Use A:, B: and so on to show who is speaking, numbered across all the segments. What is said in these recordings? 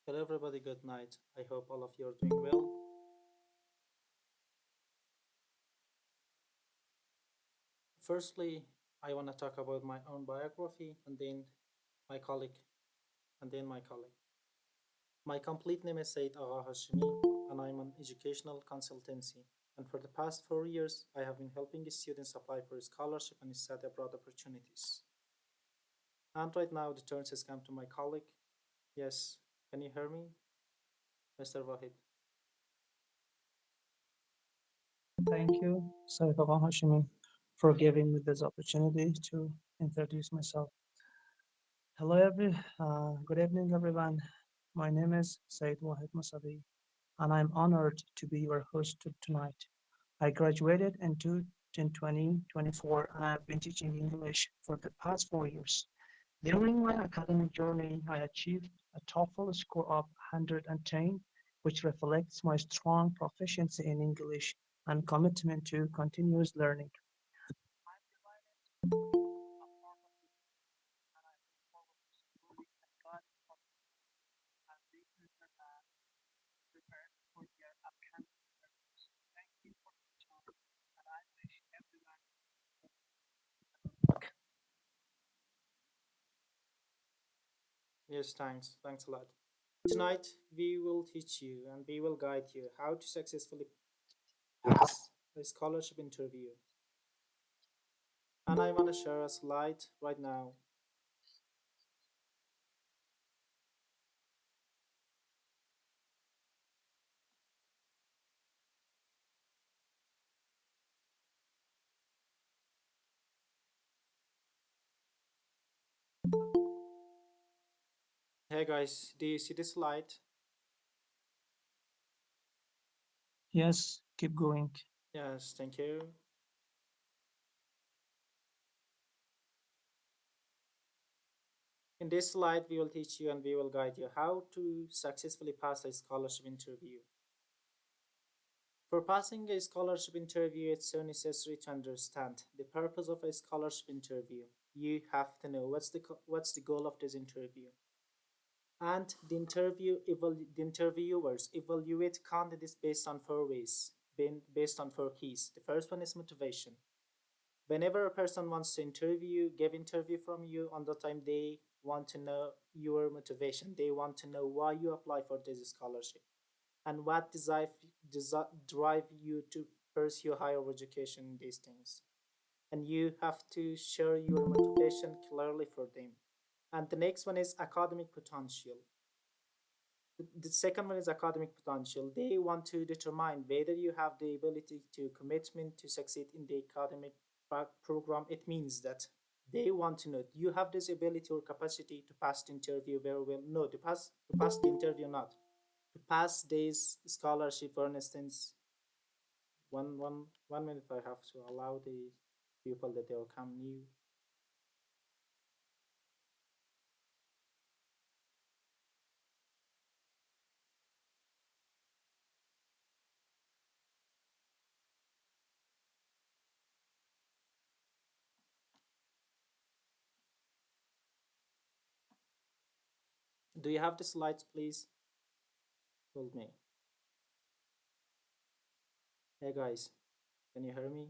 A: Hello, everybody. Good night. I hope all of you are doing well. Firstly, I want to talk about my own biography and then my colleague, my colleague. My complete name is Said Agha Hashimi, and I'm an educational consultancy. And for the past 4 years, I have been helping students apply for scholarship and study abroad opportunities. And right now, the turn has come to my colleague. Yes, can you hear me, Mr. Wahid?
B: Thank you, Saifullah Hashimi, for giving me this opportunity to introduce myself. Good evening, everyone. My name is Said Wahid Musavi, and I'm honored to be your host tonight. I graduated in 2024, and I've been teaching English for the past 4 years. During my academic journey, I achieved a TOEFL score of 110, which reflects my strong proficiency in English and commitment to continuous learning.
A: Yes, thanks. Thanks a lot. Tonight, we will teach you and we will guide you how to successfully pass a scholarship interview. And I want to share a slide right now. Hey guys, do you see the slide?
B: Yes, keep going.
A: Yes, thank you. In this slide, we will teach you and we will guide you how to successfully pass a scholarship interview. For passing a scholarship interview, it's so necessary to understand the purpose of a scholarship interview. You have to know what's the goal of this interview. And the interviewers evaluate candidates based on four ways, based on four keys. The first one is motivation. Whenever a person wants to give interview from you, on the time they want to know your motivation. They want to know why you apply for this scholarship and what drive you to pursue higher education in these things. And you have to share your motivation clearly for them. And the next one is academic potential. The second one is academic potential. They want to determine whether you have the ability to commitment to succeed in the academic program. It means that they want to know, do you have this ability or capacity to pass the interview very well? No, to pass the interview, not to pass this scholarship. For instance, one minute, I have to allow the people that they will come new. Do you have the slides, please? Told me. Hey guys, can you hear me?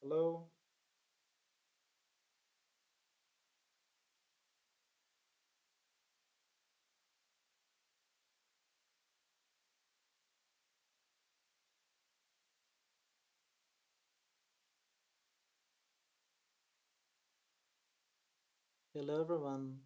A: Hello. Hello everyone.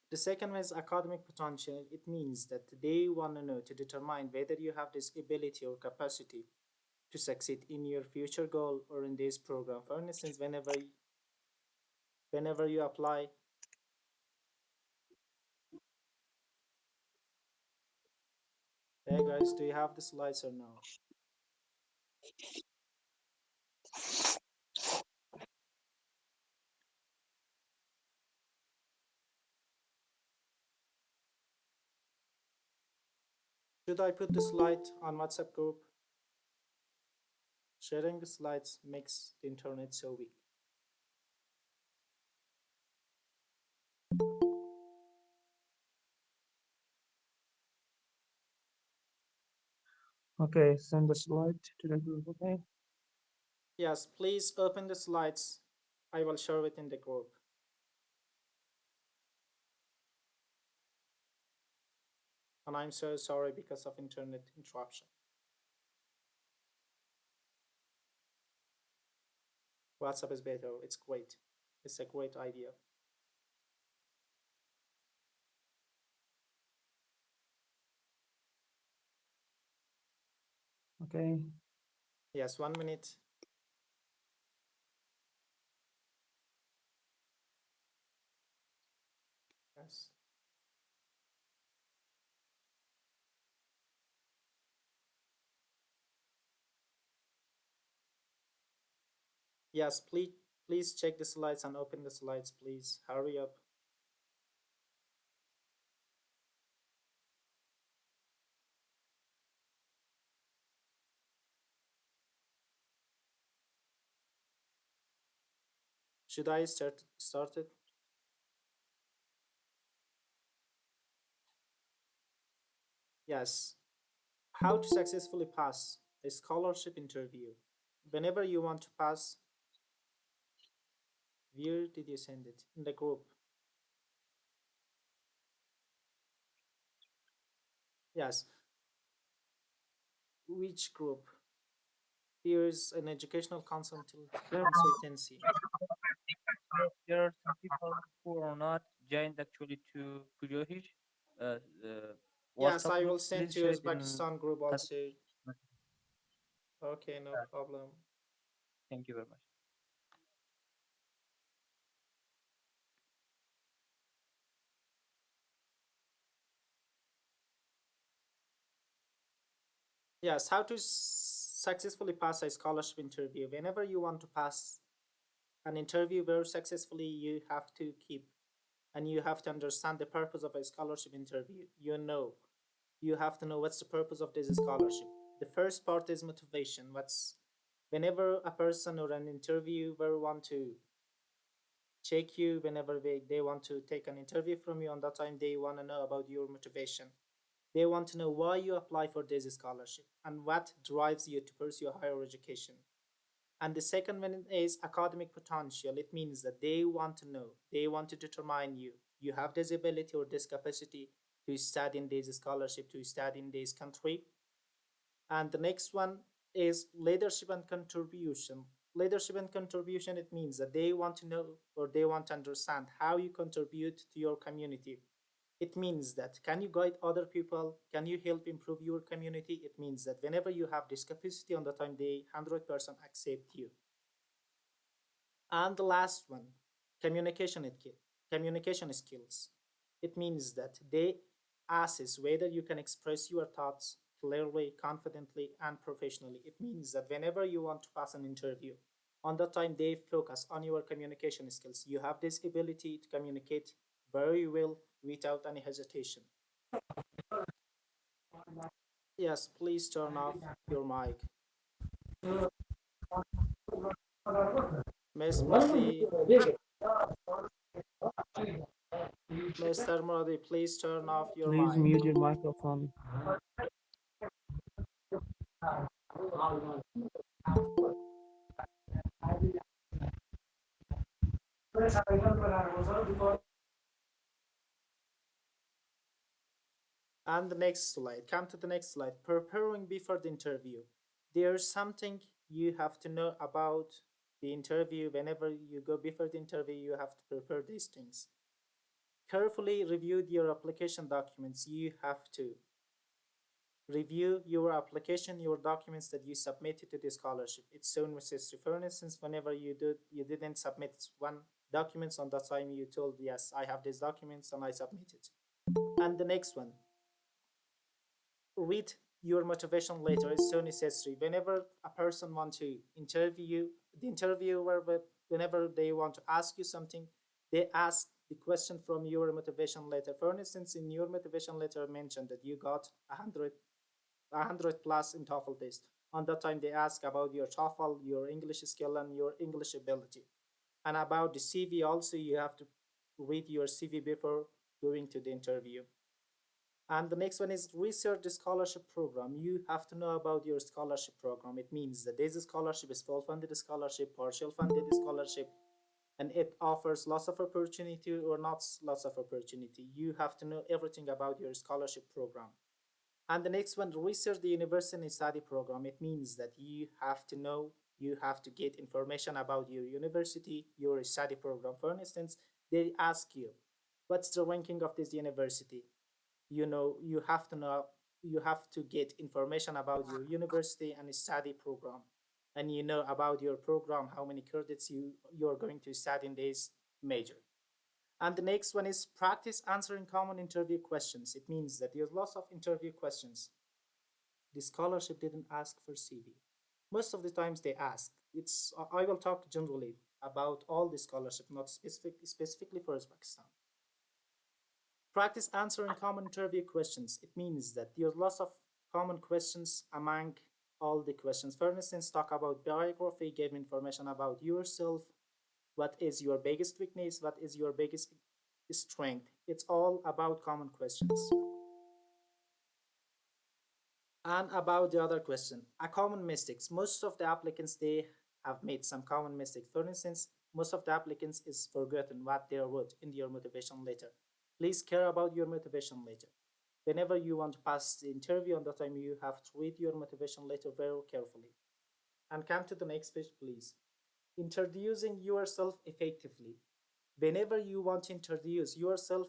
A: The second one is academic potential. It means that they want to know to determine whether you have this ability or capacity to succeed in your future goal or in this program. For instance, whenever you apply, Yeah, guys, do you have the slides or no? Should I put the slide on WhatsApp group? Sharing the slides makes the internet so weak.
B: Okay, send the slide to the group, okay?
A: Yes, please open the slides. I will share it in the group. And I'm so sorry because of internet interruption. WhatsApp is better. It's great. It's a great idea.
B: Okay.
A: Yes, 1 minute. Yes. Yes, please check the slides and open the slides, please. Hurry up. Should I start it? Yes. How to successfully pass a scholarship interview. Whenever you want to pass, where did you send it? In the group. Yes. Which group? Here is an educational consultancy.
C: There are some people who are not joined actually to Kurohish.
A: Yes,
C: WhatsApp
A: I will
C: group.
A: send
C: Please
A: to
C: share it in.
A: Uzbekistan group also. Okay, no problem.
C: Thank you very much.
A: Yes, how to successfully pass a scholarship interview. Whenever you want to pass an interview very successfully, you have to keep and you have to understand the purpose of a scholarship interview. You have to know what's the purpose of this scholarship. The first part is motivation. Whenever a person or an interviewer want to check you, whenever they want to take an interview from you, on that time they want to know about your motivation. They want to know why you apply for this scholarship and what drives you to pursue higher education. And the second one is academic potential. It means that they want to know, they want to determine you have this ability or this capacity to study in this scholarship, to study in this country. And the next one is leadership and contribution. Leadership and contribution, it means that they want to know or they want to understand how you contribute to your community. It means that can you guide other people? Can you help improve your community? It means that whenever you have this capacity, on the time they 100% accept you. And the last one, communication skills. It means that they assess whether you can express your thoughts clearly, confidently, and professionally. It means that whenever you want to pass an interview, on that time they focus on your communication skills. You have this ability to communicate very well without any hesitation. Yes, please turn off your mic. Miss Muradi, Mr. Muradi, please turn off your
B: Please
A: mic.
B: mute your microphone.
A: And the next slide, come to the next slide. Preparing before the interview. There's something you have to know about the interview. Whenever you go before the interview, you have to prepare these things. Carefully review your application documents. You have to review your application, your documents that you submitted to the scholarship. It's so necessary. For instance, whenever you didn't submit one documents on that time, you told yes, I have these documents and I submitted. And the next one, read your motivation letter is so necessary. Whenever a person wants to interview you, the interviewer, whenever they want to ask you something, they ask the question from your motivation letter. For instance, in your motivation letter mentioned that you got 100 plus in TOEFL test. On that time, they ask about your TOEFL, your English skill, and your English ability. And about the CV also, you have to read your CV before going to the interview. And the next one is research the scholarship program. You have to know about your scholarship program. It means that this scholarship is full funded scholarship, partial funded scholarship, and it offers lots of opportunity or not lots of opportunity. You have to know everything about your scholarship program. And the next one, research the university study program. It means that you have to know, you have to get information about your university, your study program. For instance, they ask you, what's the ranking of this university? You have to know, you have to get information about your university and study program, and you know about your program, how many credits you're going to study in this major. And the next one is practice answering common interview questions. It means that there's lots of interview questions. The scholarship didn't ask for CV. Most of the times they ask. I will talk generally about all the scholarship, not specifically for Uzbekistan. Practice answering common interview questions. It means that there's lots of common questions among all the questions. For instance, talk about biography, give information about yourself, what is your biggest weakness, what is your biggest strength. It's all about common questions. And about the other question, a common mistakes. Most of the applicants, they have made some common mistakes. For instance, most of the applicants is forgotten what they wrote in your motivation letter. Please care about your motivation letter. Whenever you want to pass the interview, on that time you have to read your motivation letter very carefully. And come to the next page, please. Introducing yourself effectively. Whenever you want to introduce yourself,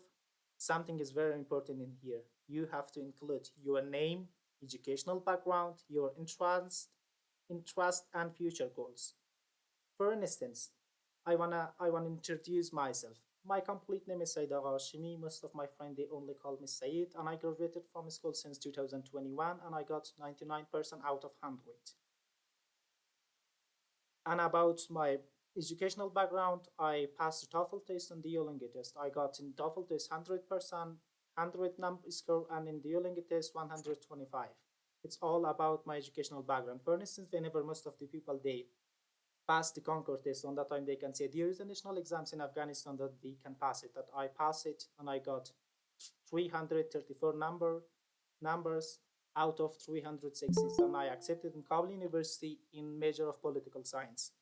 A: something is very important in here. You have to include your name, educational background, your interest and future goals. For instance, I wanna introduce myself. My complete name is Said Hashimi. Most of my friends, they only call me Said, and I graduated from school since 2021, and I got 99% out of 100. And about my educational background, I passed the TOEFL test and Duolingo test. I got in TOEFL test 100%, 100 number score, and in Duolingo test 125. It's all about my educational background. For instance, whenever most of the people, they pass the Concord test, on that time they can say there is national exams in Afghanistan that we can pass it. That I pass it, and I got 334 numbers out of 360, and I accepted in Kabul University in major of political science.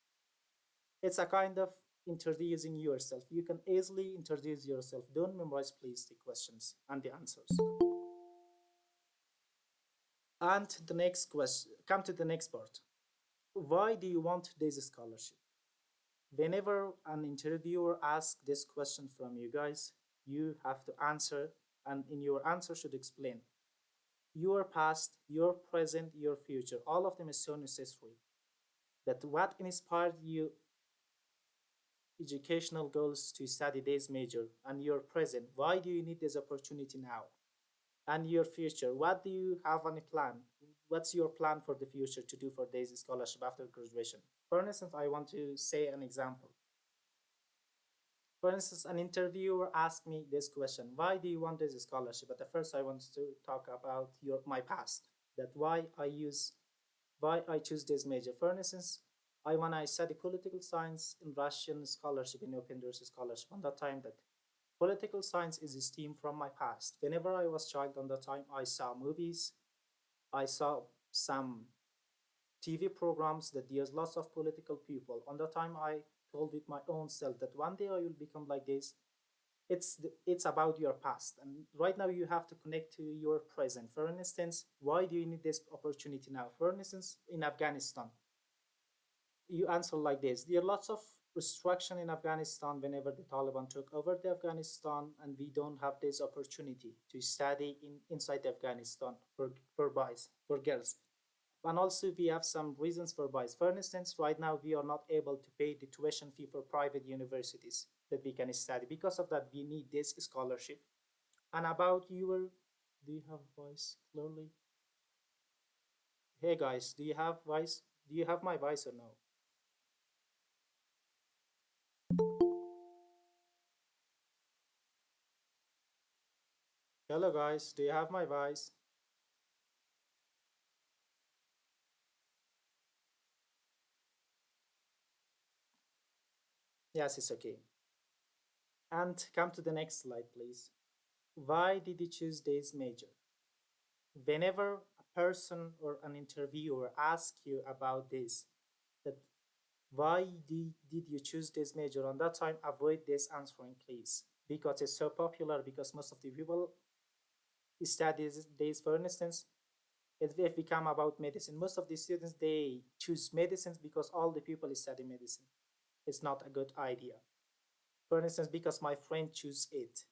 A: It's a kind of introducing yourself. You can easily introduce yourself. Don't memorize, please, the questions and the answers. And the next question, come to the next part. Why do you want this scholarship? Whenever an interviewer asks this question from you guys, you have to answer, and in your answer should explain your past, your present, your future. All of them is so necessary. That what inspired you educational goals to study this major, and your present, why do you need this opportunity now? And your future, what do you have on a plan? What's your plan for the future to do for this scholarship after graduation? For instance, I want to say an example. For instance, an interviewer asked me this question: why do you want this scholarship? But at first I want to talk about my past, that why I choose this major. For instance, I want to study political science in Russian scholarship, in open doors scholarship. On that time, that political science is esteemed from my past. Whenever I was child, on that time I saw movies, I saw some TV programs that there's lots of political people. On that time I told with my own self that one day I will become like this. It's about your past, and right now you have to connect to your present. For instance, why do you need this opportunity now? For instance, in Afghanistan, you answer like this: there are lots of restriction in Afghanistan whenever the Taliban took over the Afghanistan, and we don't have this opportunity to study inside Afghanistan for boys, for girls. And also we have some reasons for boys. For instance, right now we are not able to pay the tuition fee for private universities that we can study. Because of that, we need this scholarship. And about do you have voice clearly? Hey guys, do you have voice? Do you have my voice or no? Hello guys, do you have my voice? Yes, it's okay. And come to the next slide, please. Why did you choose this major? Whenever a person or an interviewer asks you about this, that why did you choose this major, on that time avoid this answering, please, because it's so popular, because most of the people study this. For instance, if we come about medicine, most of the students, they choose medicines because all the people study medicine. It's not a good idea. For instance, because my friend choose it.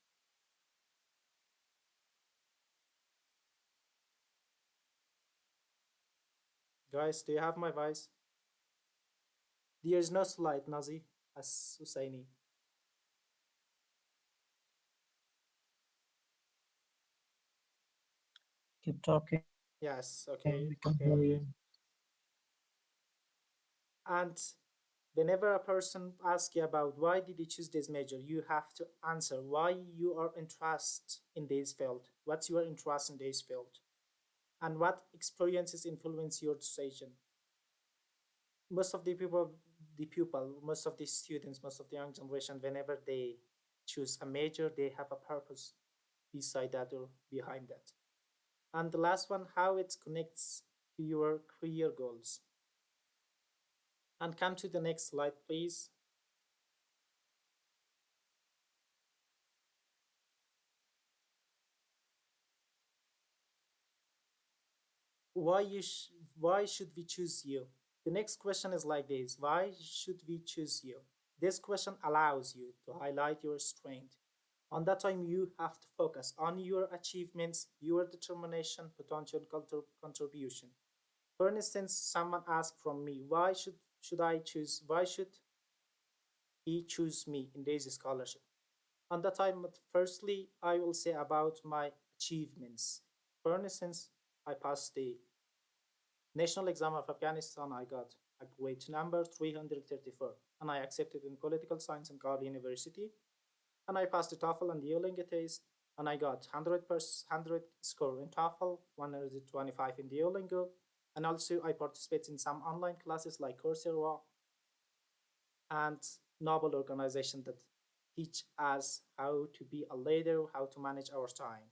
A: Guys, do you have my voice? There is no slide, Nazi, as Husseini.
B: Keep talking.
A: Yes, okay,
B: We can
A: okay,
B: hear
A: okay.
B: you.
A: And whenever a person asks you about why did you choose this major, you have to answer why you are interested in this field, what's your interest in this field, and what experiences influence your decision. Most of the people, most of the students, most of the young generation, whenever they choose a major, they have a purpose beside that or behind that. And the last one, how it connects to your career goals. And come to the next slide, please. Why should we choose you? The next question is like this: why should we choose you? This question allows you to highlight your strength. On that time, you have to focus on your achievements, your determination, potential contribution. For instance, someone asked from me, why should he choose me in this scholarship? On that time, firstly, I will say about my achievements. For instance, I passed the national exam of Afghanistan. I got a grade number 334, and I accepted in political science in Kabul University. And I passed the TOEFL and Duolingo test, and I got 100 score in TOEFL, 125 in Duolingo, and also I participate in some online classes like Coursera and noble organization that teach us how to be a leader, how to manage our time.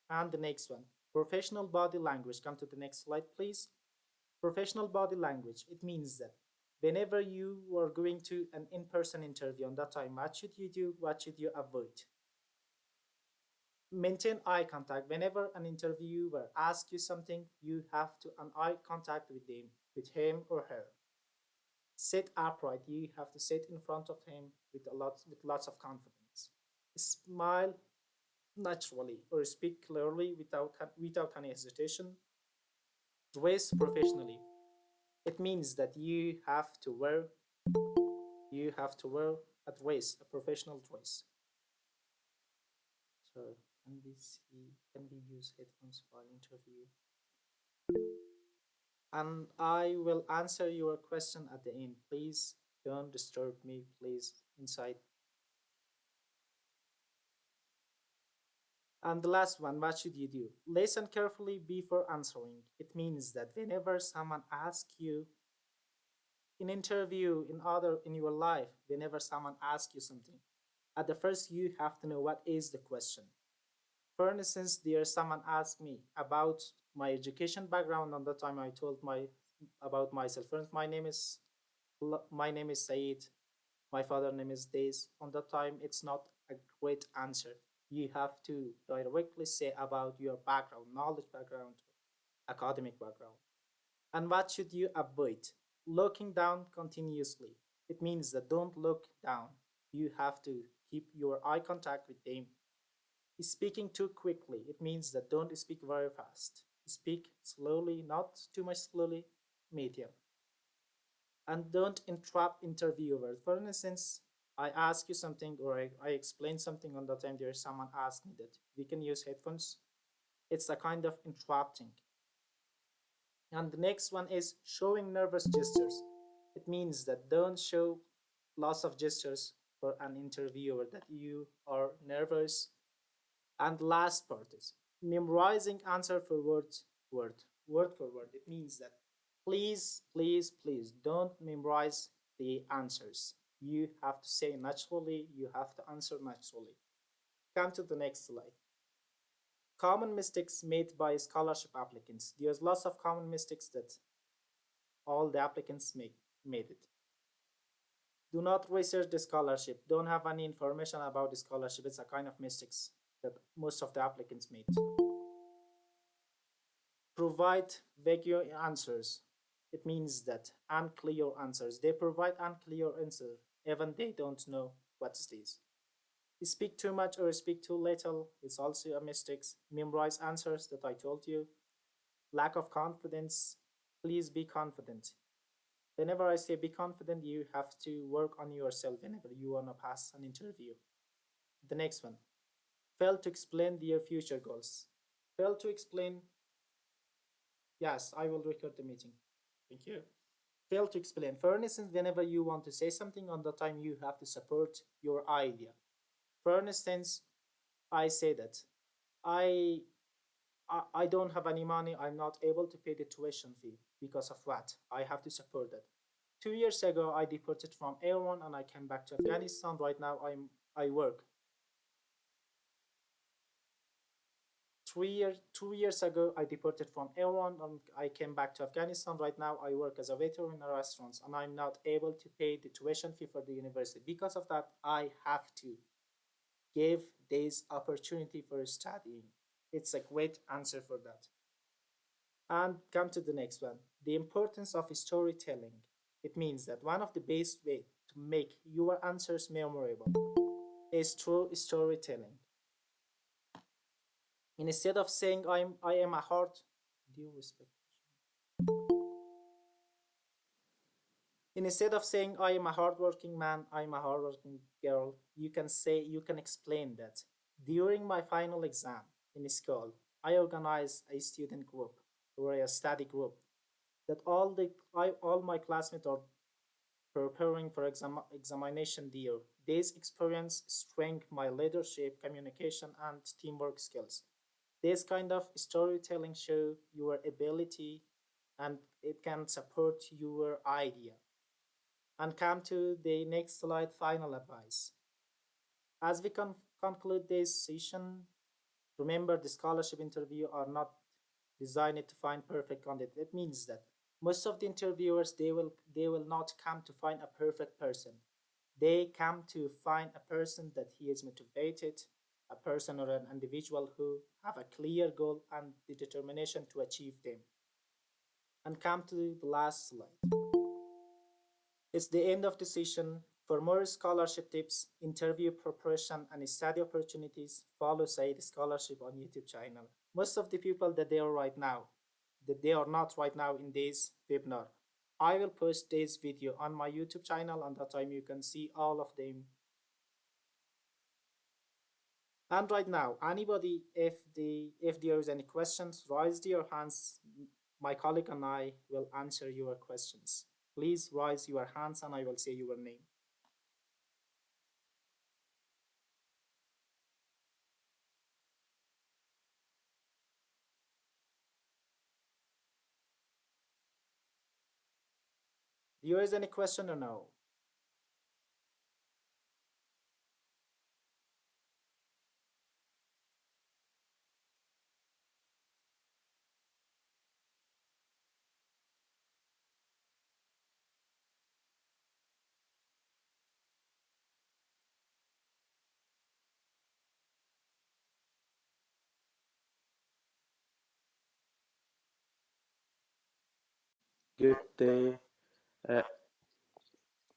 A: And the next one, professional body language. Come to the next slide, please. Professional body language, it means that whenever you are going to an in-person interview, on that time, what should you do? What should you avoid? Maintain eye contact. Whenever an interviewer asks you something, you have to an eye contact with him or her. Sit upright. You have to sit in front of him with lots of confidence. Smile naturally or speak clearly without any hesitation. Dress professionally. It means that you have to wear a dress, a professional dress. So can we use headphones while interview? And I will answer your question at the end. Please don't disturb me, please, inside. And the last one, what should you do? Listen carefully before answering. It means that whenever someone asks you in interview, in your life, whenever someone asks you something, at the first you have to know what is the question. For instance, there someone asked me about my education background. On the time I told about myself. For instance, my name is Said. My father name is this. On that time, it's not a great answer. You have to directly say about your background, knowledge background, academic background. And what should you avoid? Looking down continuously. It means that don't look down. You have to keep your eye contact with them. Speaking too quickly. It means that don't speak very fast. Speak slowly, not too much slowly, medium. And don't interrupt interviewers. For instance, I ask you something or I explain something on the time there is someone asked me that we can use headphones. It's a kind of interrupting. And the next one is showing nervous gestures. It means that don't show lots of gestures for an interviewer that you are nervous. And the last part is memorizing answer for word for word. It means that please, please, please don't memorize the answers. You have to say naturally, you have to answer naturally. Come to the next slide. Common mistakes made by scholarship applicants. There's lots of common mistakes that all the applicants made it. Do not research the scholarship. Don't have any information about the scholarship. It's a kind of mistakes that most of the applicants made. Provide vague answers. It means that unclear answers. They provide unclear answers, even they don't know what it is. Speak too much or speak too little. It's also a mistake. Memorize answers that I told you. Lack of confidence. Please be confident. Whenever I say be confident, you have to work on yourself whenever you want to pass an interview. The next one. Fail to explain your future goals. Fail to explain. Yes, I will record the meeting. Thank you. Fail to explain. For instance, whenever you want to say something on the time, you have to support your idea. For instance, I say that I I don't have any money. I'm not able to pay the tuition fee because of what? I have to support that. 2 years ago, I deported from Iran and I came back to Afghanistan. Right now, I work. 2 years ago, I deported from Iran and I came back to Afghanistan. Right now, I work as a waiter in a restaurant and I'm not able to pay the tuition fee for the university. Because of that, I have to give this opportunity for studying. It's a great answer for that. And come to the next one. The importance of storytelling. It means that one of the best way to make your answers memorable is through storytelling. Instead of saying I am a hard, do you respect? Instead of saying I am a hardworking man, I am a hardworking girl, you can explain that during my final exam in school, I organized a student group or a study group that all my classmates are preparing for examination there. This experience strengthened my leadership, communication, and teamwork skills. This kind of storytelling show your ability and it can support your idea. And come to the next slide, final advice. As we conclude this session, remember the scholarship interview are not designed to find perfect candidate. It means that most of the interviewers they will not come to find a perfect person. They come to find a person that he is motivated, a person or an individual who have a clear goal and the determination to achieve them. And come to the last slide. It's the end of the session. For more scholarship tips, interview preparation, and study opportunities, follow Said Scholarship on YouTube channel. Most of the people that they are right now, that they are not right now in this webinar, I will post this video on my YouTube channel and that time you can see all of them. And right now, anybody, if there is any questions, raise your hands. My colleague and I will answer your questions. Please raise your hands and I will say your name. Do there is any question or no?
D: Get the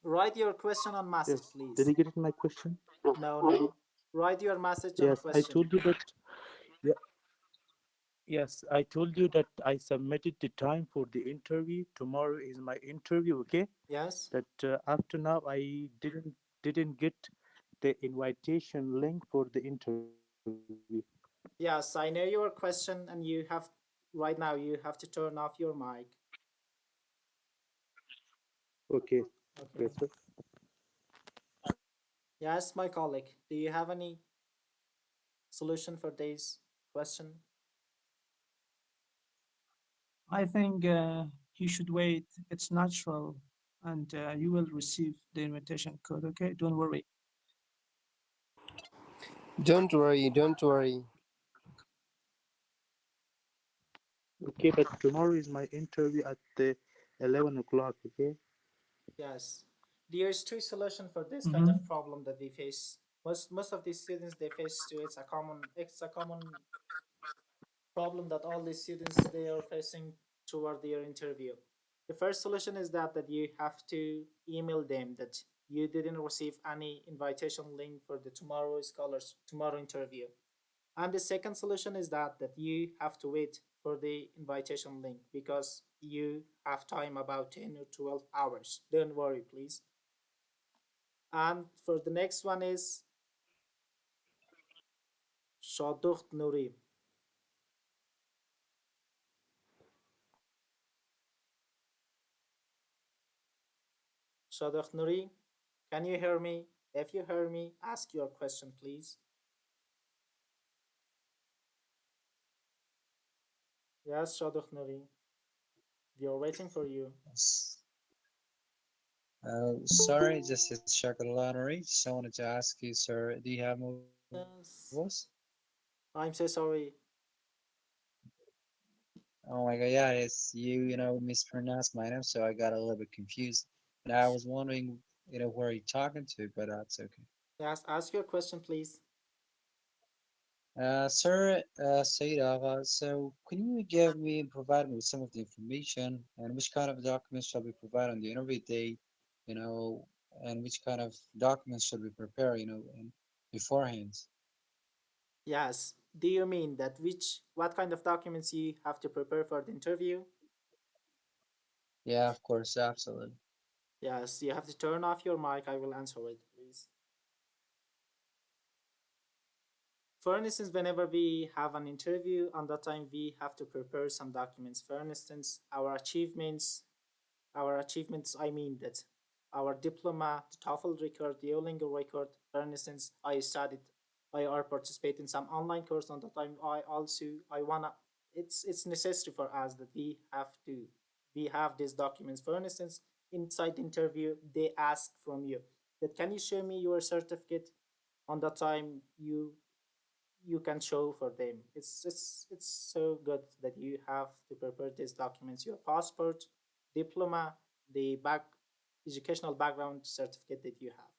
A: Write your question on message,
D: yes.
A: please.
D: Did you get my question?
A: No. Write your message on
D: Yes, I
A: question.
D: told you that. Yeah, yes, I told you that I submitted the time for the interview. Tomorrow is my interview. Okay.
A: Yes?
D: That after now I didn't get the invitation link for the interview.
A: Yes, I know your question and right now you have to turn off your mic.
D: Okay.
A: Okay.
D: Okay, sir.
A: Yes, my colleague, do you have any solution for this question?
B: I think you should wait. It's natural, and you will receive the invitation code. Okay, don't worry.
E: Don't worry, don't worry.
D: Okay, but tomorrow is my interview at 11 o'clock, okay?
A: Yes. There's two solutions for this kind
B: Mhm.
A: of problem that we face. Most of these students they face too. It's a common problem that all the students they are facing toward their interview. The first solution is that you have to email them that you didn't receive any invitation link for the tomorrow interview. And the second solution is that you have to wait for the invitation link because you have time about 10 or 12 hours. Don't worry, please. And for the next one is Shadukh Nuri. Shadukh Nuri, can you hear me? If you hear me, ask your question, please. Yes, Shadukh Nuri. We are waiting for you.
F: Yes. Sorry, this is Chocolate. Just wanted to ask you, sir, do you have my voice?
A: Yes. I'm so sorry.
F: Oh my God, yeah, it's you mispronounced my name, so I got a little bit confused. And I was wondering, where you're talking to, but that's okay.
A: Yes, ask your question, please.
F: Sir, Said Agha, so can you provide me with some of the information and which kind of documents shall we provide on the interview day, you know, and which kind of documents should we prepare, in beforehand?
A: Yes. Do you mean that what kind of documents you have to prepare for the interview?
F: Yeah, of course, absolutely.
A: Yes, you have to turn off your mic. I will answer it, please. For instance, whenever we have an interview, on that time we have to prepare some documents. For instance, our achievements, I mean that our diploma, the TOEFL record, the Duolingo record. For instance, I are participating in some online course on the time. I wanna. It's necessary for us that we have these documents. For instance, inside the interview, they ask from you that can you show me your certificate. On that time, you can show for them. It's so good that you have to prepare these documents: your passport, diploma, the educational background certificate that you have.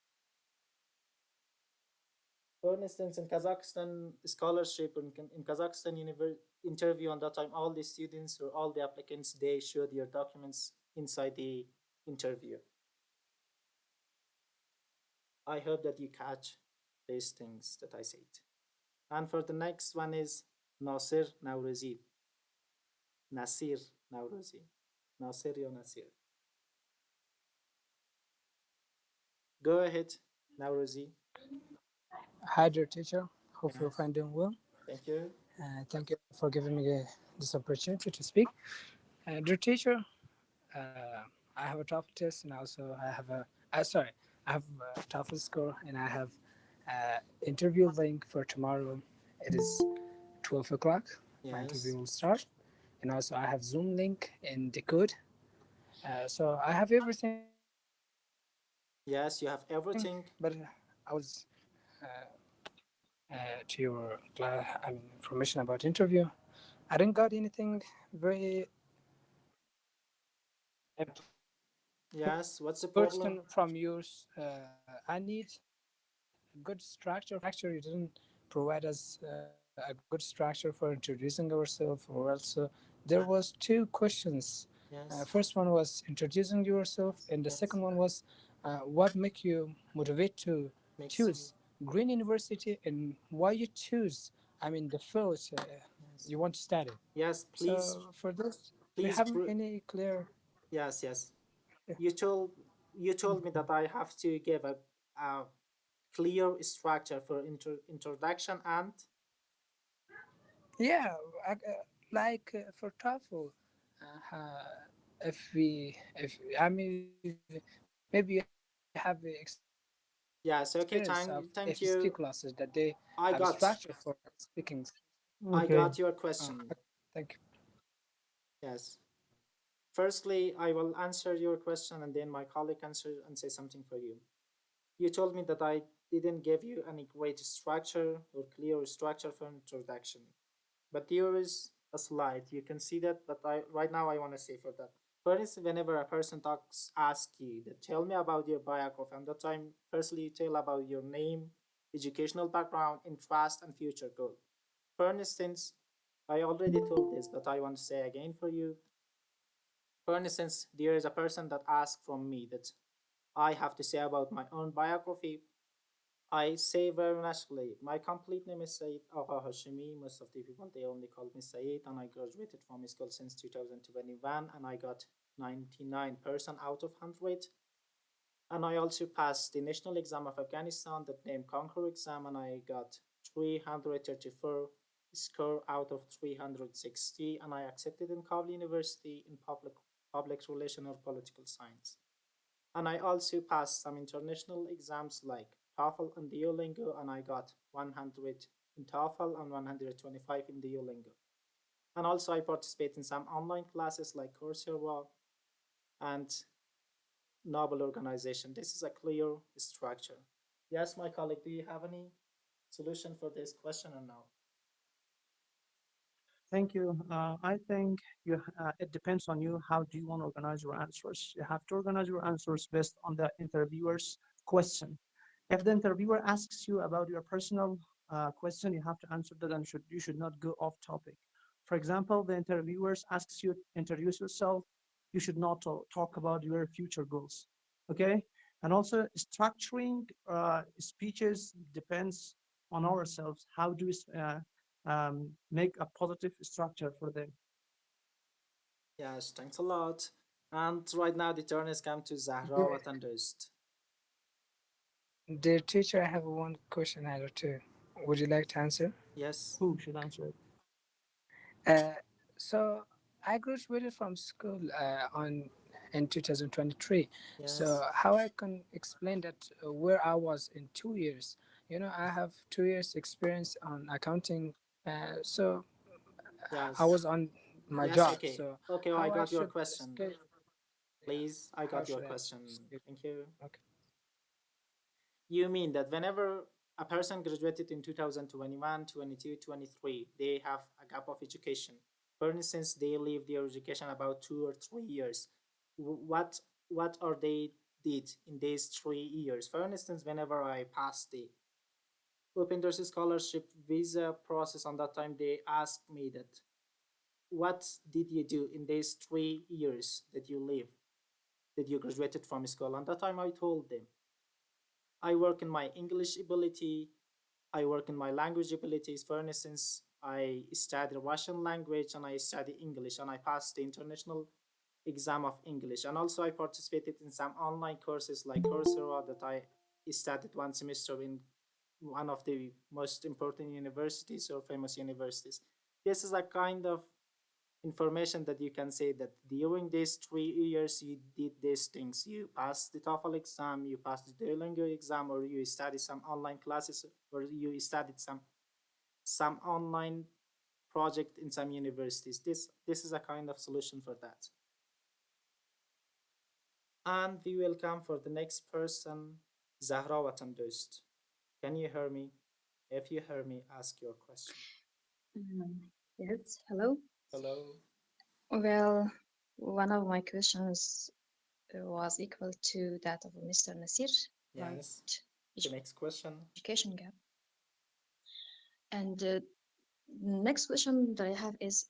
A: For instance, in Kazakhstan scholarship, in Kazakhstan interview, on that time, all the students or all the applicants they show their documents inside the interview. I hope that you catch these things that I said. And for the next one is Nasir Naurozi. Nasir Naurozi. Nasir or Nasir. Go ahead, Naurozi.
G: Hi, dear teacher. Hope you're
A: Yes.
G: fine, doing well.
A: Thank you.
G: Thank you for giving me this opportunity to speak. Dear teacher, I have a TOEFL test and also I have sorry, I have a TOEFL score and I have interview link for tomorrow. It is 12 o'clock. My
A: Yes.
G: interview will start. And also I have Zoom link and the code. So I have everything,
A: Yes, you have everything.
G: but I was to your information about interview. I didn't got anything very
A: Yes. What's the problem?
G: person from yours. I need a good structure. You didn't provide us a good structure for introducing ourselves, or else there was two questions.
A: Yes.
G: First one was introducing yourself, and the
A: Yes.
G: second one was what make you motivate to
A: Makes you.
G: choose Green University and why you choose. I mean the field
A: Yes.
G: you want to study.
A: Yes. Please.
G: So for this, do you
A: Please.
G: have any clear?
A: Yes. Yes. You told you told me that I have to give a clear structure for introduction and
G: Yeah, I, like for TOEFL, if I mean, maybe you have the experience of FST
A: Yes, okay,
G: classes that they
A: thank
G: have
A: you.
G: structure for
A: I got
G: speaking.
A: I
B: Okay.
A: got your
G: Oh,
A: question.
G: thank you.
A: Yes. Firstly, I will answer your question and then my colleague answer and say something for you. You told me that I didn't give you any great structure or clear structure for introduction. But there is a slide. You can see that, but right now I want to say for that. For instance, whenever a person asks you that tell me about your biography, and that time, firstly you tell about your name, educational background, interest, and future goal. For instance, I already told this, but I want to say again for you. For instance, there is a person that asks from me that I have to say about my own biography. I say very naturally, my complete name is Saeed Agha Hashimi. Most of the people, they only call me Saeed, and I graduated from school since 2021, and I got 99% out of 100. And I also passed the national exam of Afghanistan, the name Conquer exam, and I got 334 score out of 360, and I accepted in Kabul University in public relation or political science. And I also passed some international exams like TOEFL and Duolingo, and I got 100 in TOEFL and 125 in Duolingo. And also I participate in some online classes like Coursera and Noble Organization. This is a clear structure. Yes, my colleague, do you have any solution for this question or no?
B: Thank you. I think it depends on you. How do you want to organize your answers? You have to organize your answers based on the interviewer's question. If the interviewer asks you about your personal question, you have to answer that, and you should not go off topic. For example, the interviewers asks you introduce yourself. You should not talk about your future goals. Okay, and also structuring speeches depends on ourselves. How do we make a positive structure for them?
A: Yes, thanks a lot. And right now the turn has come to Zahra
G: The,
A: Watandust.
G: the teacher, I have one question either too. Would you like to answer?
A: Yes,
B: Who should answer it?
G: So I graduated from school on in 2023. So
A: yes,
G: how I can explain that where I was in 2 years? You know, I have 2 years experience on accounting. So I
A: yes,
G: was on my
A: yes,
G: job.
A: okay.
G: So
A: Okay, I
G: how I
A: got your
G: should
A: question.
G: scale? Yeah.
A: Please, I
G: How
A: got your
G: should I
A: question.
G: scale?
A: Thank you.
G: Okay.
A: You mean that whenever a person graduated in 2021, 22, 23, they have a gap of education. For instance, they leave their education about 2 or 3 years. What are they did in these 3 years? For instance, whenever I passed the Open Doors Scholarship visa process on that time, they asked me that what did you do in these 3 years that you live, that you graduated from school? And that time I told them, I work in my English ability, I work in my language abilities. For instance, I study Russian language and I study English, and I passed the international exam of English. And also I participated in some online courses like Coursera that I studied one semester in one of the most important universities or famous universities. This is a kind of information that you can say that during these 3 years you did these things. You passed the TOEFL exam, you passed the Duolingo exam, or you studied some online classes, or you studied some online project in some universities. This is a kind of solution for that. And we will come for the next person, Zahra Watandust. Can you hear me? If you hear me, ask your question.
H: Yes, hello.
A: Hello.
H: Well, one of my questions was equal to that of Mr. Nasir about
A: Yes. The next question.
H: education gap. And next question that I have is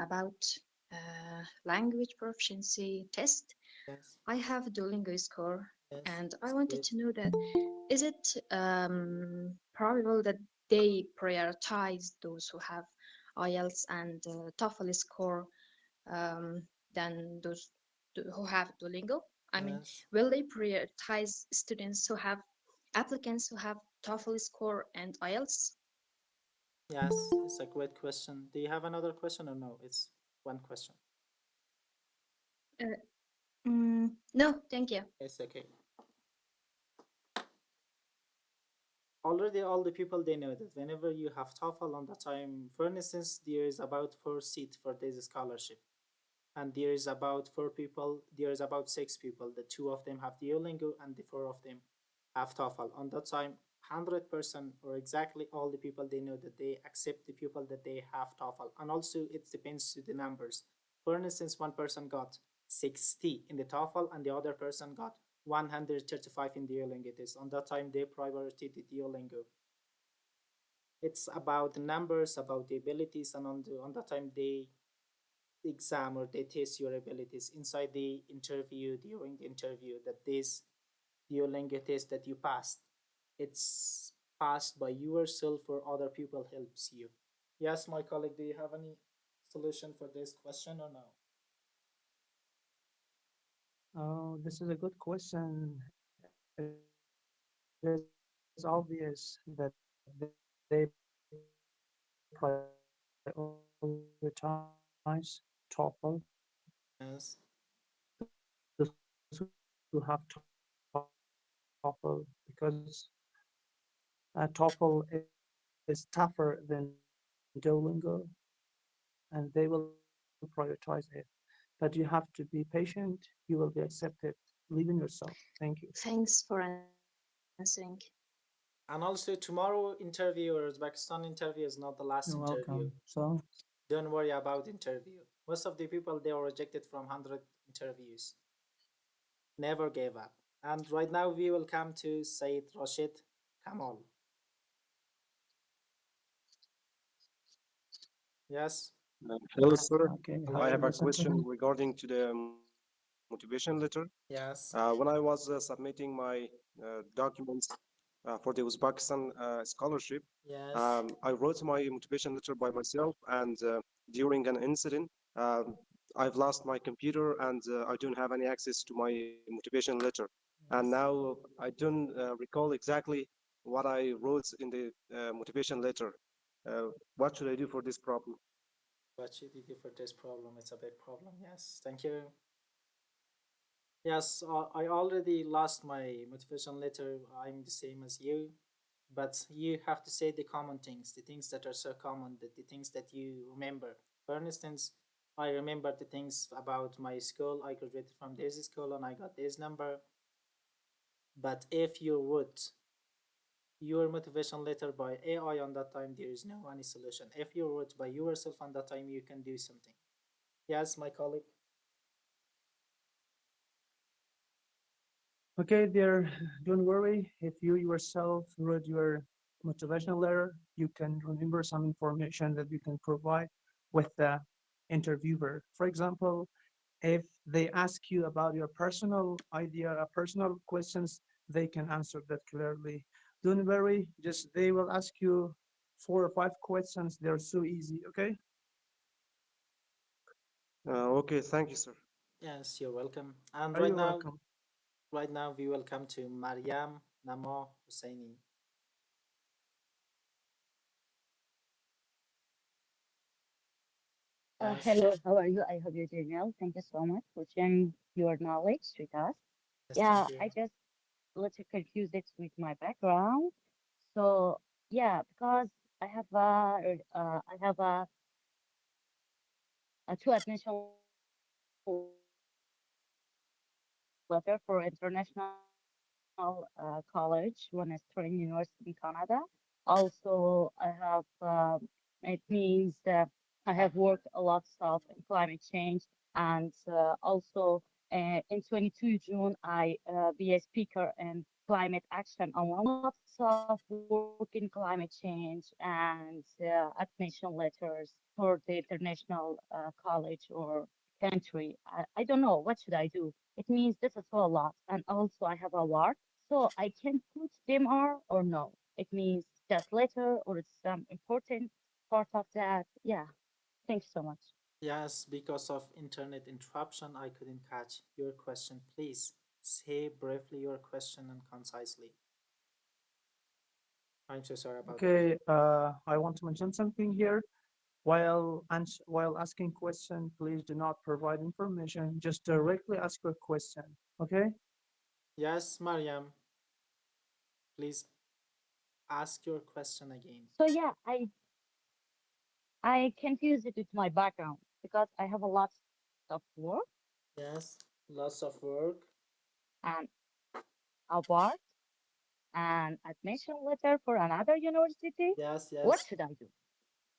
H: about language proficiency test.
A: Yes.
H: I have a Duolingo score,
A: Yes.
H: and I
A: It's
H: wanted
A: good.
H: to know that is it probable that they prioritize those who have IELTS and TOEFL score than those who have Duolingo? I mean,
A: Yes.
H: will they prioritize students who have applicants who have TOEFL score and IELTS?
A: Yes, it's a great question. Do you have another question or no? It's one question.
H: No, thank you.
A: It's okay. Already all the people they know that whenever you have TOEFL on the time, for instance, there is about 4 seats for this scholarship. And there is about 4 people, there is about 6 people. The 2 of them have Duolingo and the 4 of them have TOEFL. On that time, 100% or exactly all the people they know that they accept the people that they have TOEFL. And also it depends to the numbers. For instance, one person got 60 in the TOEFL and the other person got 135 in Duolingo test. On that time, they priority the Duolingo. It's about the numbers, about the abilities, and on that time they exam or they test your abilities inside the interview. During the interview, that this Duolingo test that you passed, it's passed by yourself or other people helps you. Yes, my colleague, do you have any solution for this question or no?
B: Oh, this is a good question. It is obvious that they prioritize TOEFL.
A: Yes.
B: Those who have TOEFL, because TOEFL is tougher than Duolingo, and they will prioritize it. But you have to be patient. You will be accepted. Believe in yourself. Thank you.
H: Thanks for answering.
A: And also tomorrow interview or Uzbekistan interview is not the last
B: You're
A: interview.
B: welcome. So,
A: Don't worry about interview. Most of the people they are rejected from 100 interviews. Never gave up. And right now we will come to Said Rashid Kamal. Yes.
E: Hello, sir.
B: okay,
A: Hello.
E: I have a
B: listen to
E: question
B: him.
E: regarding to the motivation letter.
A: Yes.
E: When I was submitting my documents for the Uzbekistan scholarship,
A: Yes.
E: I wrote my motivation letter by myself, and during an incident, I've lost my computer and I don't have any access to my motivation letter. And now I don't recall exactly what I wrote in the motivation letter. What should I do for this problem?
A: What should you do for this problem? It's a big problem. Yes. Thank you. Yes, I already lost my motivation letter. I'm the same as you, but you have to say the common things, the things that are so common, the things that you remember. For instance, I remember the things about my school. I graduated from this school and I got this number. But if you would your motivation letter by AI on that time, there is no any solution. If you wrote by yourself on that time, you can do something. Yes, my colleague.
B: Okay, there, don't worry. If you yourself wrote your motivational letter, you can remember some information that you can provide with the interviewer. For example, if they ask you about your personal idea, personal questions, they can answer that clearly. Don't worry, just they will ask you 4 or 5 questions. They're so easy, okay?
E: Okay, thank you, sir.
A: Yes, you're welcome. And
B: Are you welcome?
A: right now we will come to Mariam Nama Husseini. Yes.
I: Hello, how are you? I hope you're doing well. Thank you so much for sharing your knowledge with us.
A: Yes,
I: Yeah,
A: thank you.
I: I just little confused it with my background. So yeah, because I have a two admission letter for international college, one is Trin University in Canada. Also, it means that I have worked a lot of stuff in climate change, and also in 22 June, I be a speaker in climate action on lots of work in climate change and admission letters for the international college or country. I don't know what should I do. It means this is so a lot, and also I have a award, so I can put them or no. It means just letter or it's some important part of that. Yeah. Thanks so much.
A: Yes, because of internet interruption, I couldn't catch your question. Please say briefly your question and concisely. I'm so sorry about that.
B: Okay, I want to mention something here. While asking question, please do not provide information. Just directly ask your question. Okay.
A: Yes, Mariam, please ask your question again.
I: So yeah, I confuse it with my background because I have a lot of work
A: Yes, lots of work.
I: and award and admission letter for another university.
A: Yes,
I: What
A: yes,
I: should I do?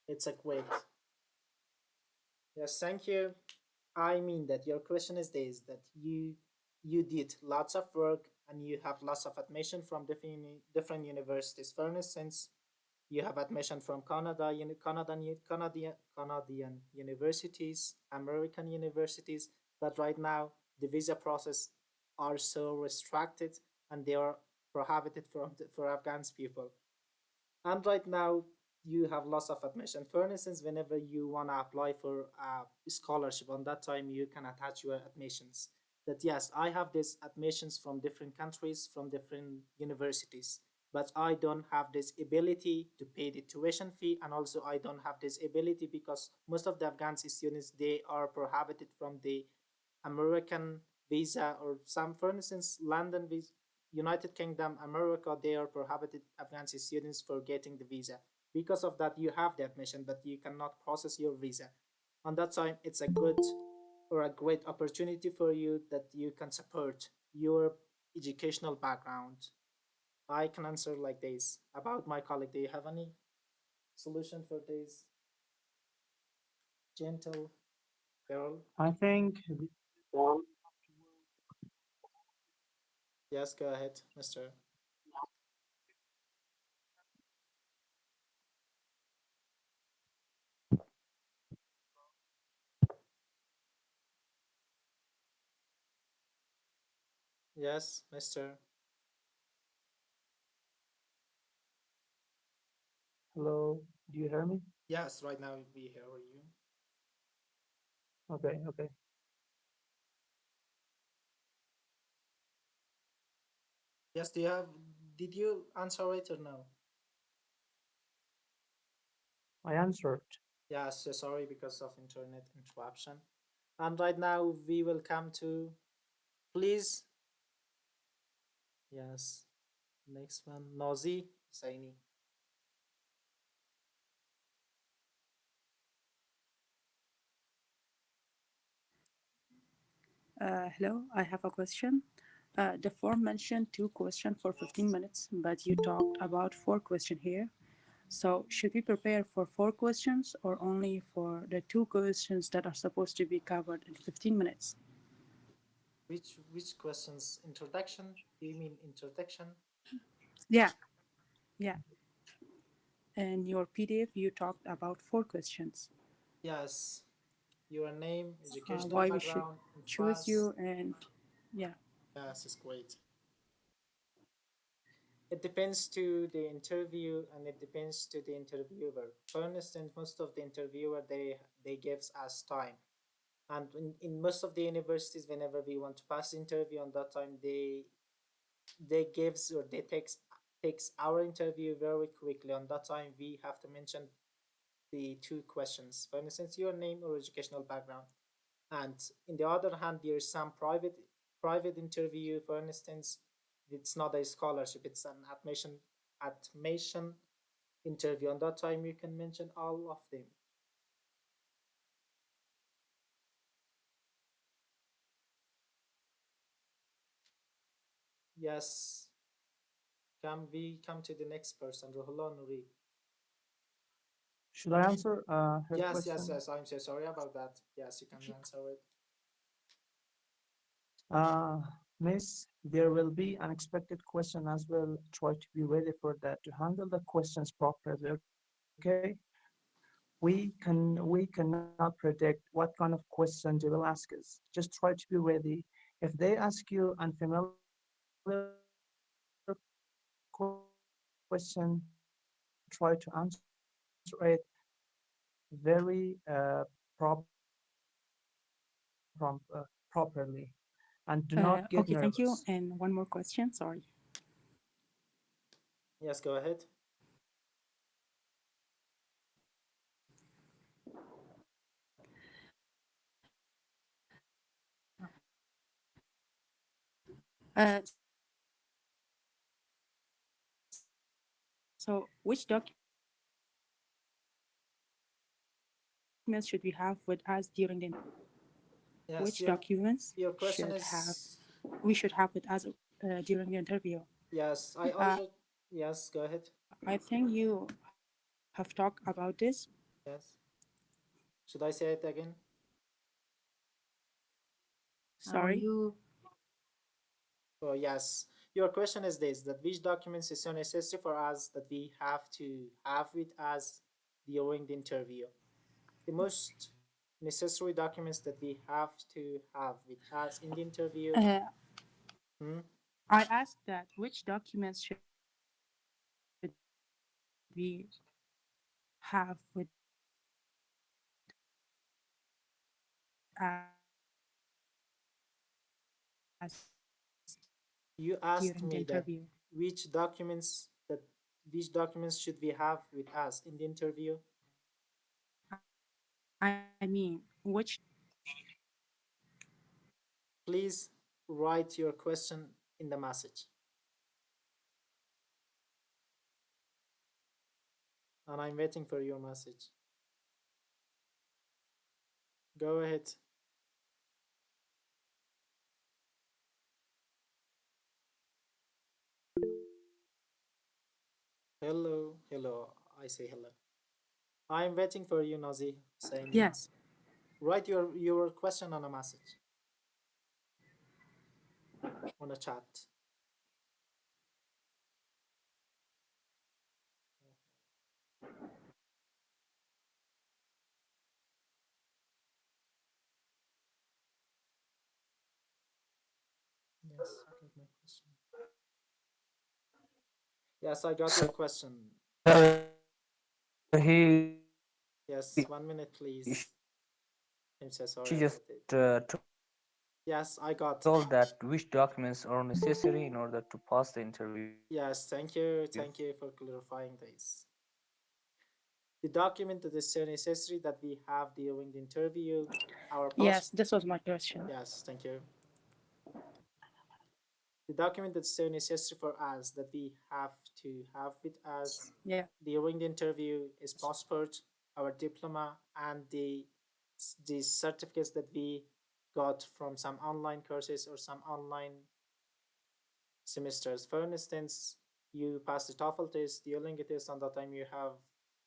A: it's a great. Yes, thank you. I mean that your question is this, that you did lots of work and you have lots of admission from different universities. For instance, you have admission from Canada, Canadian universities, American universities, but right now the visa process are so restricted and they are prohibited for Afghan people. And right now you have lots of admission. For instance, whenever you want to apply for a scholarship, on that time you can attach your admissions. That yes, I have these admissions from different countries, from different universities, but I don't have this ability to pay the tuition fee, and also I don't have this ability because most of the Afghan students, they are prohibited from the American visa, or some, for instance, London visa, United Kingdom, America, they are prohibited Afghan students for getting the visa. Because of that, you have the admission, but you cannot process your visa. On that time, it's a good or a great opportunity for you that you can support your educational background. I can answer like this. About my colleague, do you have any solution for this gentle girl?
B: I think
A: Yes, go ahead, Mr. Yes, Mr.
B: hello. Do you hear me?
A: Yes, right now we hear you.
B: Okay. Okay.
A: Yes, do you have, did you answer it or no?
B: I answered.
A: Yeah, so sorry because of internet interruption. And right now we will come to, please, yes, next one, Nazi Saini.
J: Hello, I have a question. The form mentioned 2 questions for 15 minutes, but you talked about 4 questions here. So should we prepare for 4 questions or only for the 2 questions that are supposed to be covered in 15 minutes?
A: Which questions? Introduction? Do you mean introduction?
J: Yeah, yeah. In your PDF, you talked about 4 questions.
A: Yes. Your name, educational
J: Why we should
A: background,
J: choose
A: interest.
J: you, and yeah.
A: Yes, it's great. It depends to the interview and it depends to the interviewer. For instance, most of the interviewer, they gives us time. And in most of the universities, whenever we want to pass the interview, on that time they gives or they takes our interview very quickly. On that time we have to mention the 2 questions. For instance, your name or educational background. And in the other hand, there's some private interview. For instance, it's not a scholarship, it's an admission interview. On that time you can mention all of them. Yes. Can we come to the next person, Ruhullah Nuri?
B: Should I answer her
A: Yes,
B: question?
A: yes, yes. I'm so sorry about that. Yes, you can answer it.
B: Miss, there will be unexpected question as well. Try to be ready for that to handle the questions properly. Okay. We cannot predict what kind of question they will ask us. Just try to be ready. If they ask you unfamiliar question, try to answer it very properly, and do not get
J: Okay, thank you.
B: nervous.
J: And one more question, sorry.
A: Yes, go ahead.
J: So which documents should we have with us during the
A: Yes,
J: which
A: your
J: documents
A: question
J: should
A: is
J: we should have with us during the interview?
A: yes. I already yes. Go ahead.
J: I think you have talked about this.
A: Yes. Should I say it again?
J: Sorry.
H: You
A: Oh yes. Your question is this: that which documents is so necessary for us that we have to have with us during the interview? The most necessary documents that we have to have with us in the interview. Hmm?
J: I asked that which documents should we have with us
A: You
J: during
A: asked
J: the
A: me that
J: interview.
A: which documents should we have with us in the interview?
J: I mean, which
A: Please write your question in the message. And I'm waiting for your message. Go ahead. Hello, hello. I say hello. I'm waiting for you, Nazi. Saying
J: yes.
A: write your question on a message on a chat. Yes, I got my question. Yes, I got your question.
C: He
A: Yes, 1 minute, please. I'm so sorry
C: she just
A: about it. Yes, I got.
C: told that which documents are necessary in order to pass the interview.
A: Yes, thank you. Thank you for clarifying this. The document that is so necessary that we have during the interview, our
J: Yes, this was my question.
A: Yes, thank you. The document that's so necessary for us that we have to have with us
J: Yeah.
A: during the interview is passport, our diploma, and the certificates that we got from some online courses or some online semesters. For instance, you pass the TOEFL test, the Duolingo test, and that time you have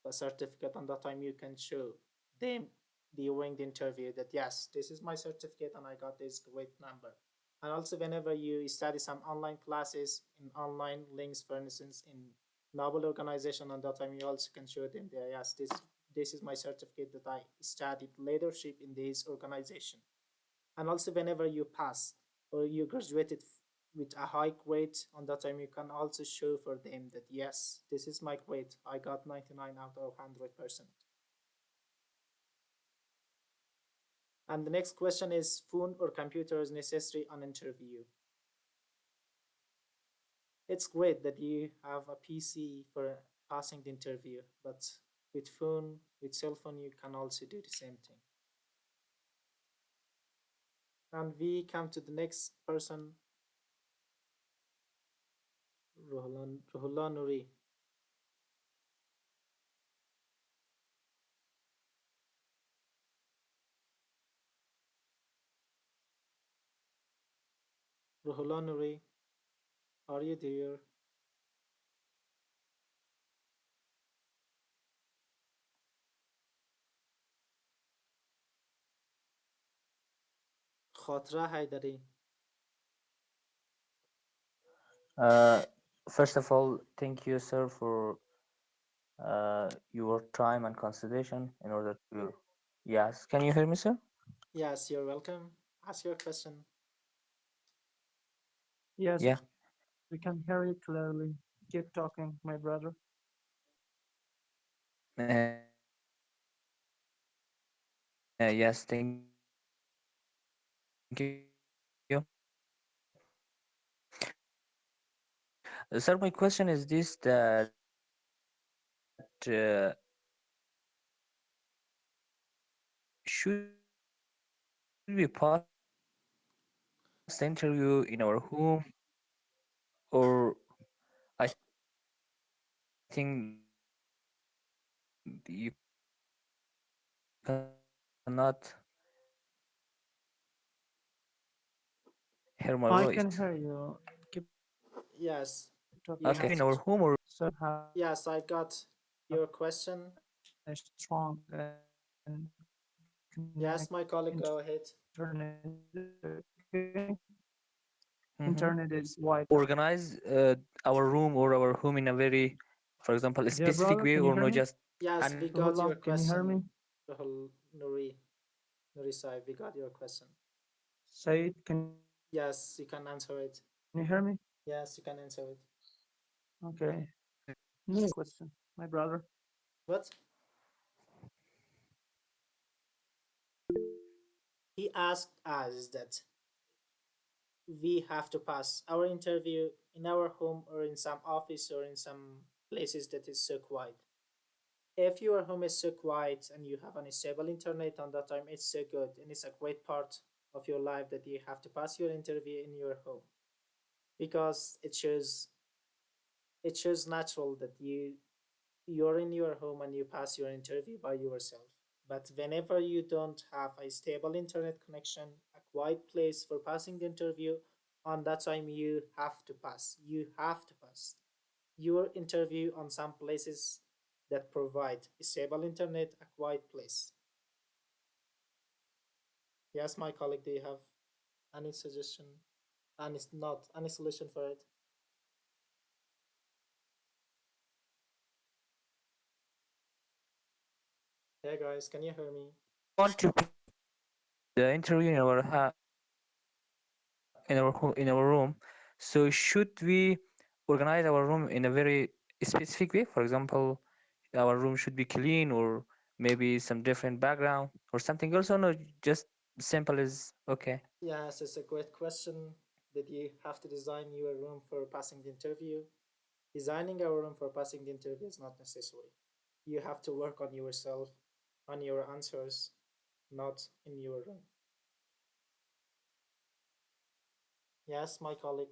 A: a certificate, and that time you can show them during the interview that yes, this is my certificate and I got this great number. And also, whenever you study some online classes in online links, for instance, in Noble organization, and that time you also can show them that yes, this is my certificate that I studied leadership in this organization. And also, whenever you pass or you graduated with a high grade on that time, you can also show for them that yes, this is my grade, I got 99 out of 100%. And the next question is, phone or computer is necessary on interview? It's great that you have a PC for passing the interview, but with cell phone, you can also do the same thing. And we come to the next person, Ruhullah Nuri. Ruhullah Nuri, are you there? خاطره حیدری.
C: First of all, thank you, sir, for your time and consideration in order to. Yes, can you hear me, sir?
A: Yes, you're welcome. Ask your question.
B: Yes,
C: Yeah.
B: we can hear you clearly. Keep talking, my brother.
C: Yes, thank you. Sir, my question is this: that should we pass the interview in our home or I think you cannot hear my
B: I
C: voice.
B: can hear you. Keep
A: Yes,
B: talking.
A: you
C: Okay,
A: have
C: in
A: to.
C: our home or
B: So have
A: Yes, I got your question.
B: a strong
A: Yes, my colleague, go ahead.
B: internet. Okay?
C: Mhm.
B: Internet is wide.
C: organize our room or our home in a very, for example, a
B: Dear
C: specific
B: brother,
C: way,
B: can you
C: or
B: hear
C: no,
B: me?
C: just
A: Yes, we got
B: Ruhullah,
A: your
B: can you hear me?
A: question. Rahul Nuri Sai, we got your question.
B: Said, can
A: Yes, you can answer it.
B: you hear me?
A: Yes, you can answer it.
B: Okay. No question, my brother.
A: What? He asked us that we have to pass our interview in our home or in some office or in some places that is so quiet. If your home is so quiet and you have an stable internet on that time, it's so good and it's a great part of your life that you have to pass your interview in your home because it shows natural that you're in your home and you pass your interview by yourself. But whenever you don't have a stable internet connection, a quiet place for passing the interview, on that time you have to pass. You have to pass your interview on some places that provide a stable internet, a quiet place. Yes, my colleague, do you have any suggestion? And it's not any solution for it. Hey guys, can you hear me?
C: want to put the interview in our in our room. So should we organize our room in a very specific way? For example, our room should be clean, or maybe some different background or something else, or no, just simple as okay.
A: Yes, it's a great question. Did you have to design your room for passing the interview? Designing a room for passing the interview is not necessary. You have to work on yourself, on your answers, not in your room. Yes, my colleague.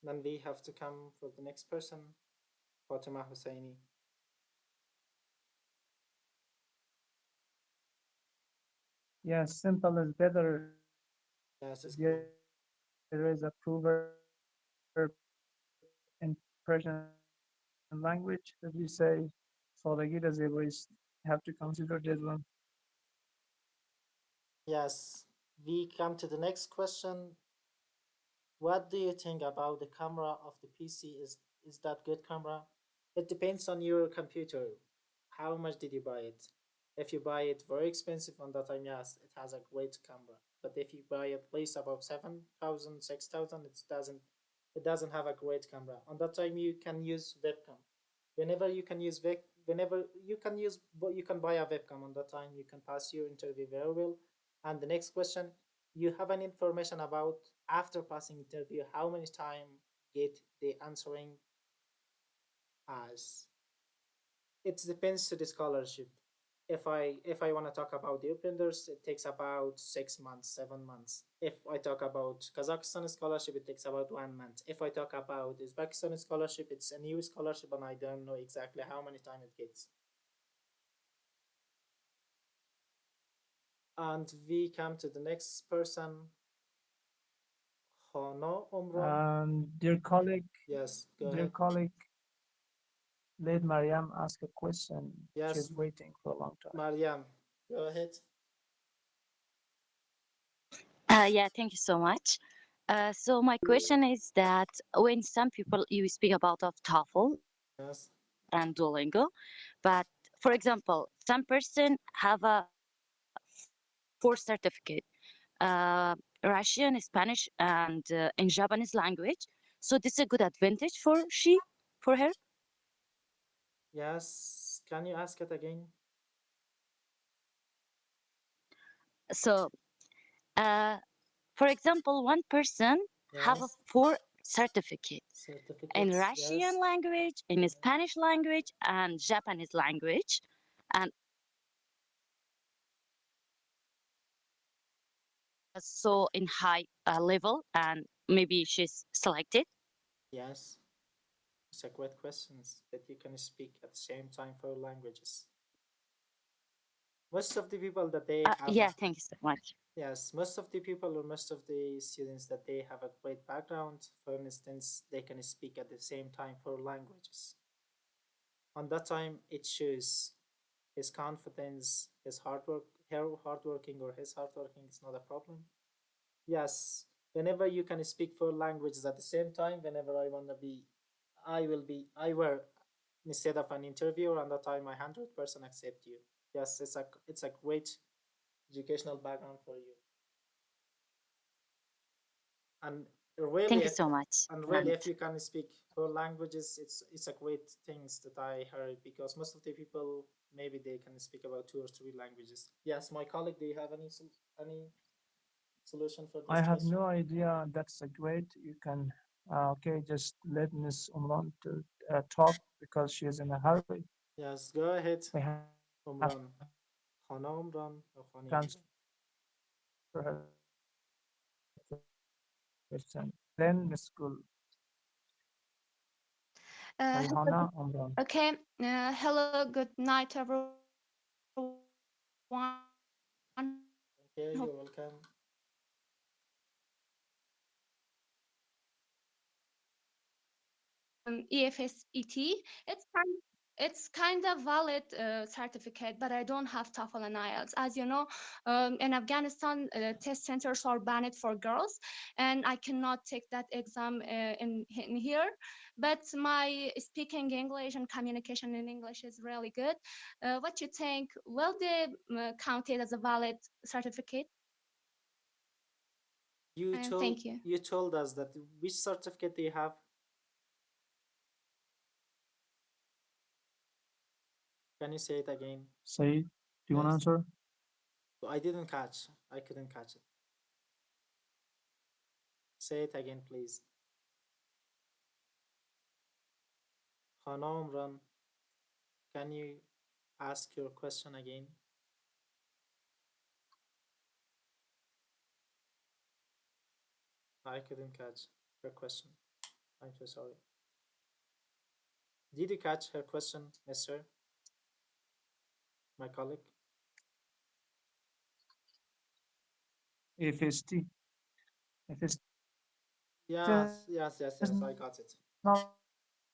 A: Then we have to come for the next person, Fatima Husseini.
B: Yes, simple is better.
A: Yes, it's
B: There
A: cool.
B: is a proverb in Persian language that we say, "Sadagi ra zebayist." You have to consider this one.
A: Yes, we come to the next question. What do you think about the camera of the PC? Is that good camera? It depends on your computer. How much did you buy it? If you buy it very expensive on that time, yes, it has a great camera. But if you buy it least about 7,000, 6,000, it doesn't have a great camera. On that time you can use webcam. Whenever you can buy a webcam on that time, you can pass your interview very well. And the next question, you have any information about after passing interview, how many time get the answering as? It depends to the scholarship. If I want to talk about the openers, it takes about 6 months, 7 months. If I talk about Kazakhstan scholarship, it takes about 1 month. If I talk about Uzbekistan scholarship, it's a new scholarship and I don't know exactly how many time it gets. And we come to the next person, Hono Omron.
B: Dear colleague,
A: Yes, go
B: dear
A: ahead.
B: colleague, let Mariam ask a question.
A: Yes,
B: She's waiting for a long time.
A: Mariam, go ahead.
I: Yeah, thank you so much. So my question is that when some people you speak about of TOEFL
A: Yes.
I: and Duolingo, but for example, some person have a four certificate, Russian, Spanish, and in Japanese language. So this is a good advantage for for her.
A: Yes. Can you ask it again?
I: So, uh, for example, one person have a
A: Yes.
I: four certificate in
A: Certificates,
I: Russian
A: yes.
I: language, in Spanish language, and Japanese language. And so in high level, and maybe she's selected.
A: Yes. It's a great question that you can speak at the same time 4 languages. Most of the people that they have
I: Yeah, thank you so much.
A: yes, most of the people or most of the students that they have a great background, for instance, they can speak at the same time 4 languages. On that time, it shows his confidence, his hard work, her hardworking or his hardworking is not a problem. Yes, whenever you can speak 4 languages at the same time, whenever I wanna be, I were instead of an interviewer, and that time I 100% accept you. Yes, it's a great educational background for you. And really,
I: Thank you so much.
A: if you can speak 4 languages, it's a great things that I heard, because most of the people maybe they can speak about 2 or 3 languages. Yes, my colleague, do you have any solution for this
B: I have
A: question?
B: no idea. That's a great. You can, okay, just let Miss Umran to talk because she is in a hurry.
A: Yes, go ahead,
B: We have
A: Umran. Khana Umran or Khani
B: to answer
A: Umran?
B: her question. Then Miss Gul,
H: Hello,
B: Rayhana Umran.
H: okay. Hello, good night, everyone.
A: Okay, you're welcome.
H: EFSET. It's kind of valid certificate, but I don't have TOEFL and IELTS. As you know, in Afghanistan, test centers are banned for girls, and I cannot take that exam in here. But my speaking English and communication in English is really good. What you think? Will they count it as a valid certificate? Thank you.
A: You told us that which certificate do you have? Can you say it again?
B: Say, do you want to
A: Yes.
B: answer?
A: I didn't catch. I couldn't catch it. Say it again, please. Khana Umran, can you ask your question again? I couldn't catch her question. I'm so sorry. Did you catch her question, mister? My colleague?
B: EFST. EFST
A: Yes, I got it.
B: not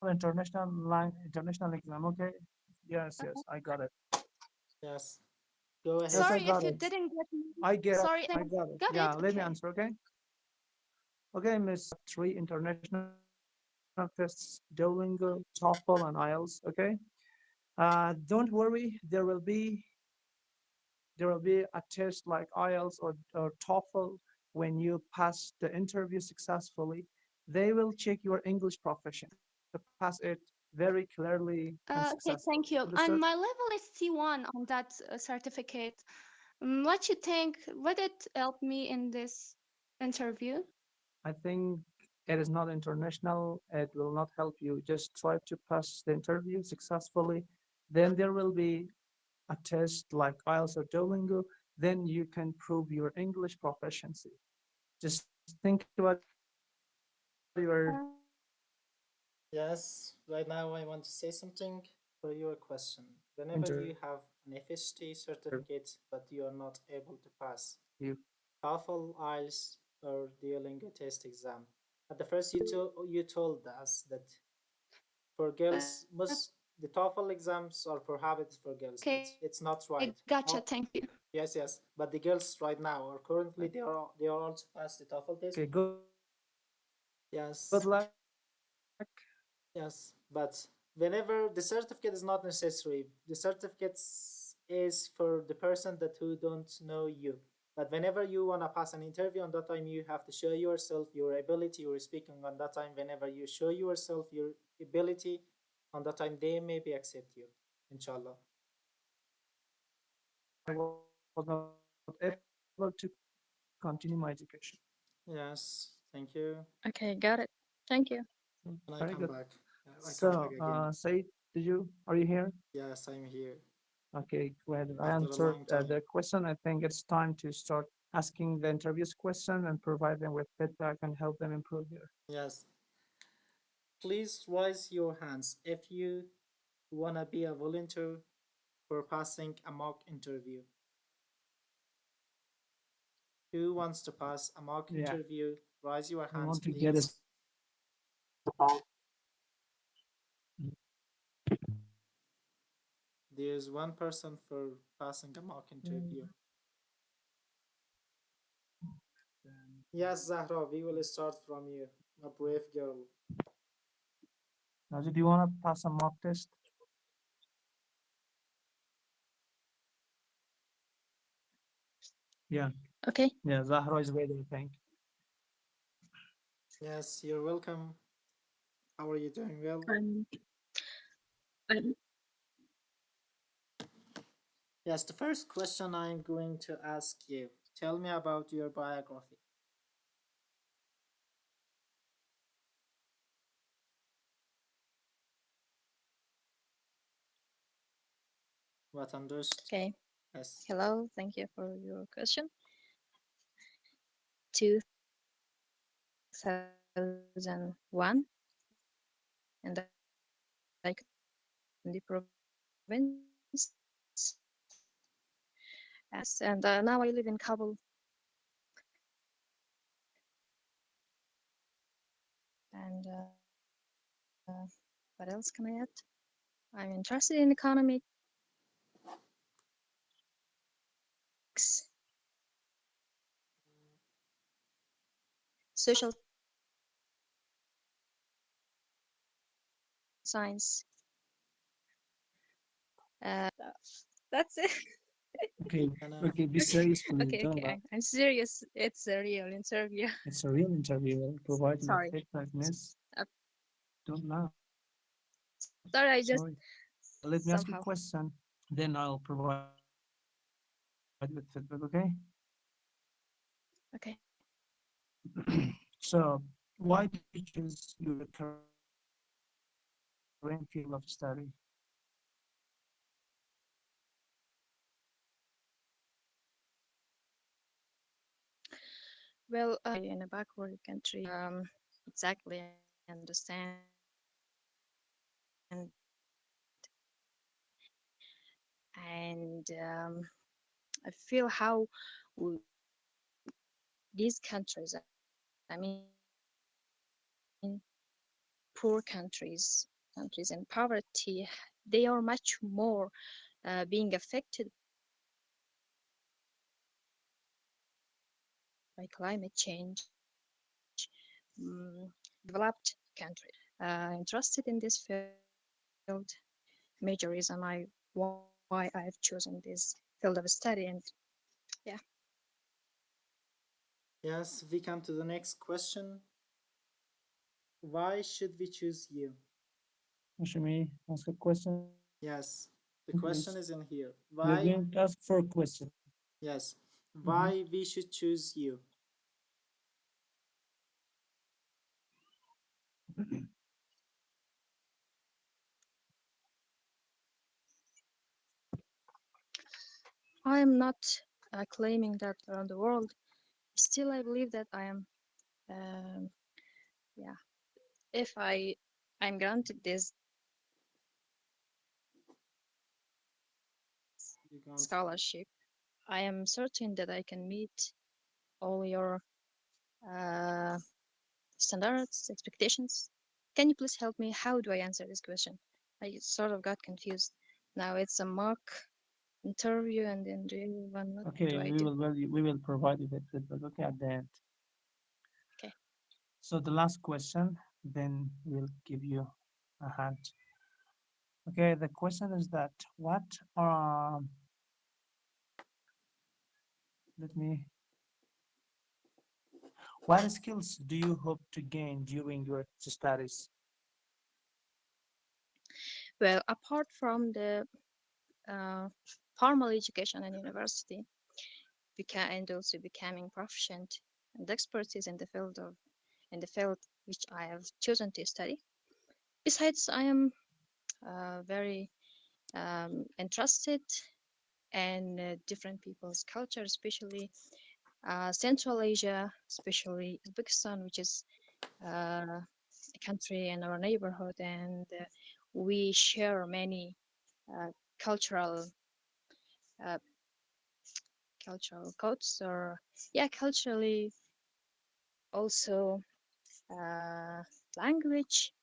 B: international exam. Okay. Yes, I got it.
A: Yes. Go ahead.
B: Yes, I
H: Sorry if
B: got
H: you
B: it.
H: didn't get me.
B: I get it.
H: Sorry,
B: I got it.
H: got
B: Yeah,
H: it.
B: let me
H: Okay.
B: answer. Okay. Okay, Miss. 3 international tests: Duolingo, TOEFL, and IELTS. Okay. Don't worry. There will be a test like IELTS or TOEFL. When you pass the interview successfully, they will check your English proficiency to pass it very clearly and
H: Okay,
B: successfully.
H: thank you.
B: Understood?
H: And my level is C1 on that certificate. What you think? Would it help me in this interview?
B: I think it is not international. It will not help you. Just try to pass the interview successfully. Then there will be a test like IELTS or Duolingo. Then you can prove your English proficiency. Just think about your
A: Yes, right now I want to say something for your question. Whenever
B: interview.
A: you have an FST certificate but you are not able to pass TOEFL, IELTS, or Duolingo test exam, at the first you told us that for girls, the TOEFL exams are prohibited for girls, but
H: Okay,
A: it's not right.
H: gotcha. Thank you.
A: Yes, but the girls right now are currently they are also past the TOEFL test.
B: Okay, good
A: Yes.
B: luck.
A: Yes, but whenever the certificate is not necessary, the certificate is for the person that who don't know you. But whenever you wanna pass an interview, on that time you have to show yourself, your ability, your speaking. On that time, whenever you show yourself, your ability, on that time they maybe accept you, inshallah.
B: I was not able to continue my education.
A: Yes, thank you.
I: Okay, got it.
H: Thank you.
A: And I
B: Very
A: come
B: good.
A: back. I come
B: So,
A: back again.
B: Said, are you here?
A: Yes, I'm here.
B: Okay, well, I
A: After a
B: answered
A: long time.
B: the question. I think it's time to start asking the interviews question and provide them with feedback and help them improve here.
A: Yes. Please raise your hands if you want to be a volunteer for passing a mock interview. Who wants to pass a mock
B: Yeah.
A: interview? Raise your
B: I
A: hands,
B: want to get
A: please.
B: us.
A: There's one person for passing a mock interview. Yes, Zahra, we will start from you, a brave girl.
B: Naji, do you want to pass a mock test? Yeah.
H: Okay.
B: Yeah, Zahra is ready, I think.
A: Yes, you're welcome. How are you doing? Well?
H: I'm
A: Yes, the first question I'm going to ask you. Tell me about your biography. What understood?
H: okay.
A: Yes.
H: Hello. Thank you for your question. 2001, and I in the province. Yes, and now I live in Kabul. And what else can I add? I'm interested in economics, social science. That's it.
B: Okay,
A: And,
B: okay, be serious, please.
H: Okay,
B: Don't
H: okay,
B: laugh.
H: I'm serious. It's a real interview.
B: It's a real interview. I'll provide you with
H: Sorry.
B: feedback, miss.
H: Uh,
B: Don't laugh.
H: Sorry, I just
B: Sorry. Let me ask you a
H: somehow.
B: question, then I'll provide with feedback, okay?
H: Okay.
B: So, why did you choose your current field of study?
H: Well, in a backward country, exactly understand. And I feel how these countries, I mean, poor countries in poverty, they are much more being affected by climate change. Developed country. Interested in this field, major reason why I've chosen this field of study, and yeah.
A: yes, we come to the next question. Why should we choose you?
B: Shami, ask a question.
A: Yes, the
B: Please.
A: question is in here.
B: You're
A: Why?
B: going to ask for a question.
A: Yes, why we should choose you?
H: I am not claiming that around the world. Still, I believe that I am. Yeah, if I'm granted this
A: You can't.
H: scholarship, I am certain that I can meet all your standards, expectations. Can you please help me? How do I answer this question? I sort of got confused. Now it's a mock interview, and then real one. What
B: Okay,
H: do I
B: we
H: do?
B: will provide you with feedback. Okay, at the end.
H: Okay.
B: So the last question, then we'll give you a hint. Okay, the question is that what let me what skills do you hope to gain during your studies?
H: Well, apart from the formal education and university, and also becoming proficient and expertise in the field of in the field which I have chosen to study. Besides, I am very interested in different people's culture, especially Central Asia, especially Uzbekistan, which is a country in our neighborhood, and we share many uh, cultural uh, cultural codes, or yeah, culturally also language.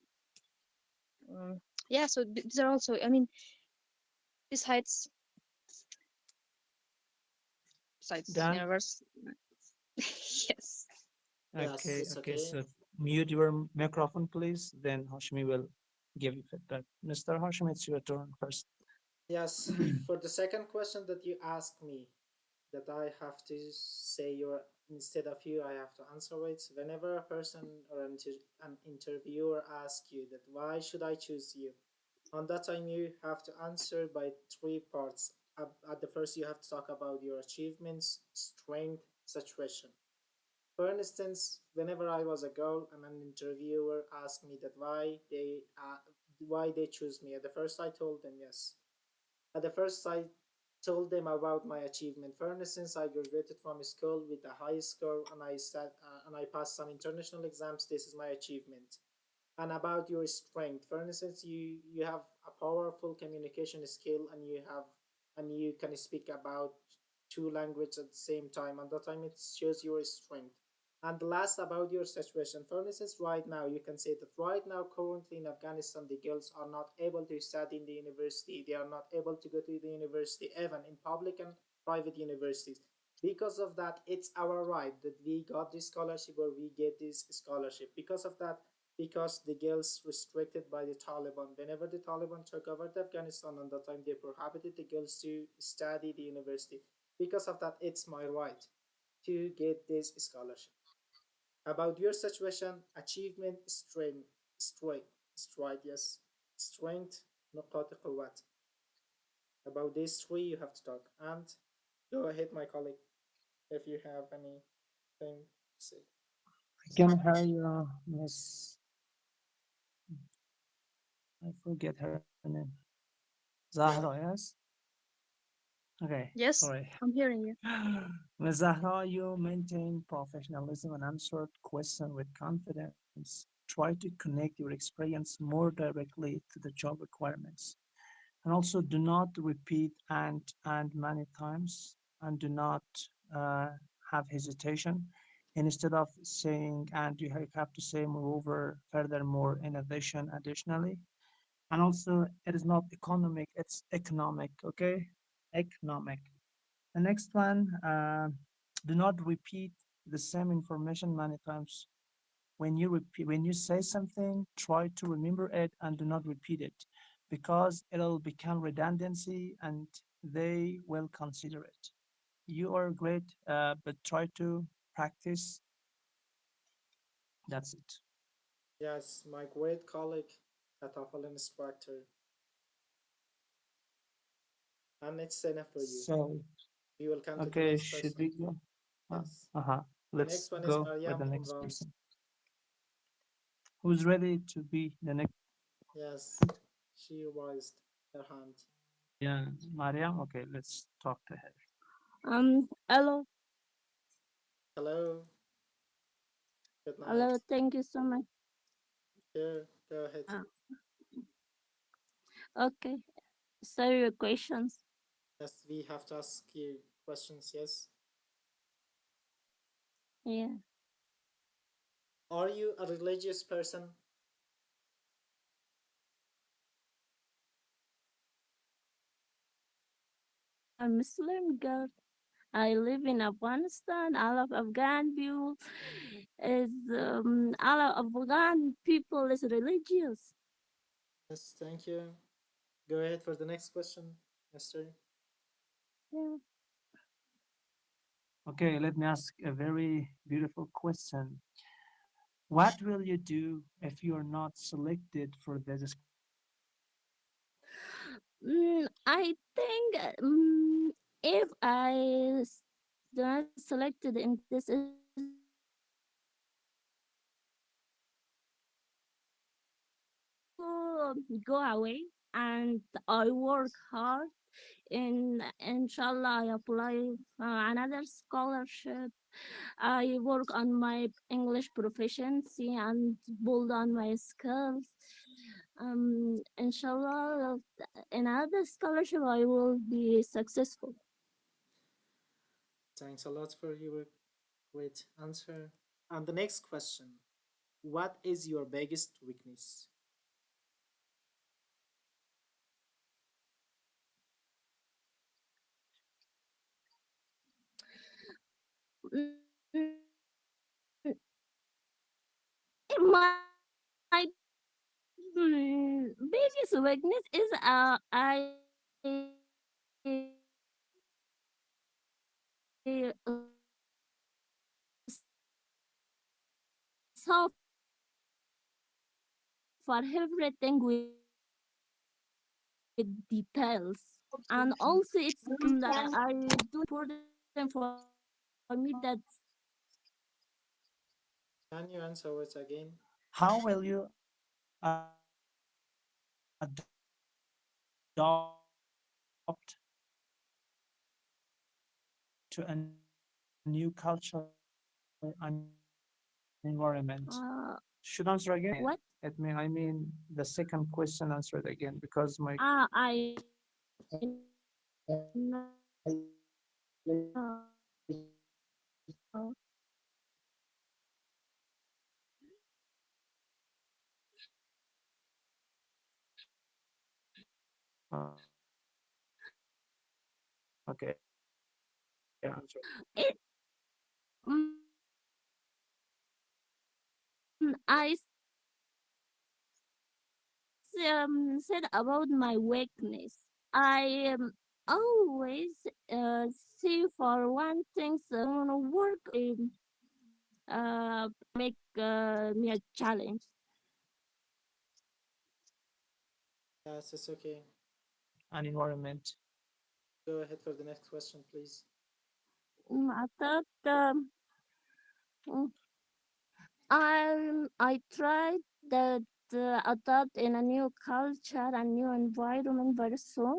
H: Um, yeah, so these are also, I mean, besides
B: Dan?
H: universe. Yes.
A: Yes,
B: Okay,
A: it's
B: okay.
A: okay.
B: So mute your microphone, please. Then Hashmi will give you feedback. Mr. Hashmi, it's your turn first.
A: Yes, for the second question that you asked me, that I have to say your instead of you, I have to answer it. Whenever a person or an interviewer asks you that why should I choose you, on that time you have to answer by three parts. At the first, you have to talk about your achievements, strength, situation. For instance, whenever I was a girl and an interviewer asked me that why they choose me, at the first I told them yes. At the first, I told them about my achievement. For instance, I graduated from school with a high score, and I passed some international exams. This is my achievement. And about your strength, for instance, you have a powerful communication skill, and you can speak about two languages at the same time. And that time it shows your strength. And last, about your situation. For instance, right now, you can say that right now, currently in Afghanistan, the girls are not able to study in the university. They are not able to go to the university, even in public and private universities. Because of that, it's our right that we got this scholarship or we get this scholarship. Because of that, because the girls restricted by the Taliban. Whenever the Taliban took over Afghanistan, on that time they prohibited the girls to study the university. Because of that, it's my right to get this scholarship. About your situation, achievement, strength, yes, strength, نقاط قوات. About these three, you have to talk. And go ahead, my colleague, if you have anything to say.
B: I can hear you, Miss. I forget her name. Zahra,
A: Yeah.
B: yes? Okay,
H: Yes,
B: sorry.
H: I'm hearing you.
B: Ms. Zahra, you maintain professionalism and answered question with confidence. Try to connect your experience more directly to the job requirements. And also do not repeat and many times, and do not uh, have hesitation. Instead of saying and, you have to say moreover, furthermore, in addition, additionally. And also it is not economic, it's economic, okay? Economic. The next one, do not repeat the same information many times. When you say something, try to remember it and do not repeat it, because it'll become redundancy and they will consider it. You are great, but try to practice. That's it.
A: Yes, my great colleague, a TOEFL instructor, and it's enough for you.
B: So,
A: We will come to the
B: okay,
A: next
B: should
A: person.
B: we go?
A: Yes.
B: Uh-huh.
A: The
B: Let's
A: next one is
B: go with
A: Maryam
B: the
A: from
B: next
A: France.
B: person. Who's ready to be the next?
A: Yes, she raised her hand.
B: Yeah, Mariam. Okay, let's talk to her.
I: Hello,
A: Hello, good
I: hello.
A: night.
I: Thank you so much.
A: Here, go ahead.
I: Uh, okay. So your questions.
A: Yes, we have to ask you questions, yes.
I: Yeah.
A: Are you a religious person?
I: I'm a Muslim girl. I live in Afghanistan. All of Afghan people all of Afghan people is religious.
A: Yes, thank you. Go ahead for the next question, Mister.
I: Yeah.
B: Okay, let me ask a very beautiful question. What will you do if you are not selected for this scholarship?
I: I think if not selected in this scholarship,
K: go away and I work hard. Inshallah, I apply another scholarship. I work on my English proficiency and build on my skills. Inshallah, in another scholarship, I will be successful.
A: Thanks a lot for your great answer. And the next question, what is your biggest weakness?
K: Mm, My biggest weakness is I suffer everything with details, and also it's that I do important for me that
A: Can you answer it again?
B: How will you adopt to a new culture and environment? Should answer again.
K: what
B: I mean the second question answered again because my
K: I know.
B: okay answer.
K: It, I said about my weakness. I always see for one thing, so I want to work make me a challenge.
A: Yes, it's okay.
B: An environment.
A: Go ahead for the next question, please.
K: I thought mm, I tried that adapt in a new culture and new environment very soon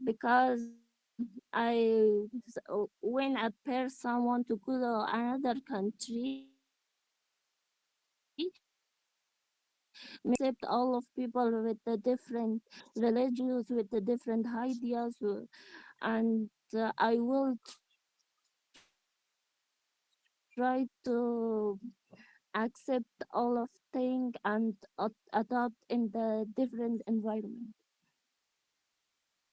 K: because when I pair someone to go to another country, accept all of people with the different religions, with the different ideas, and I will try to accept all of things and adapt in the different environment.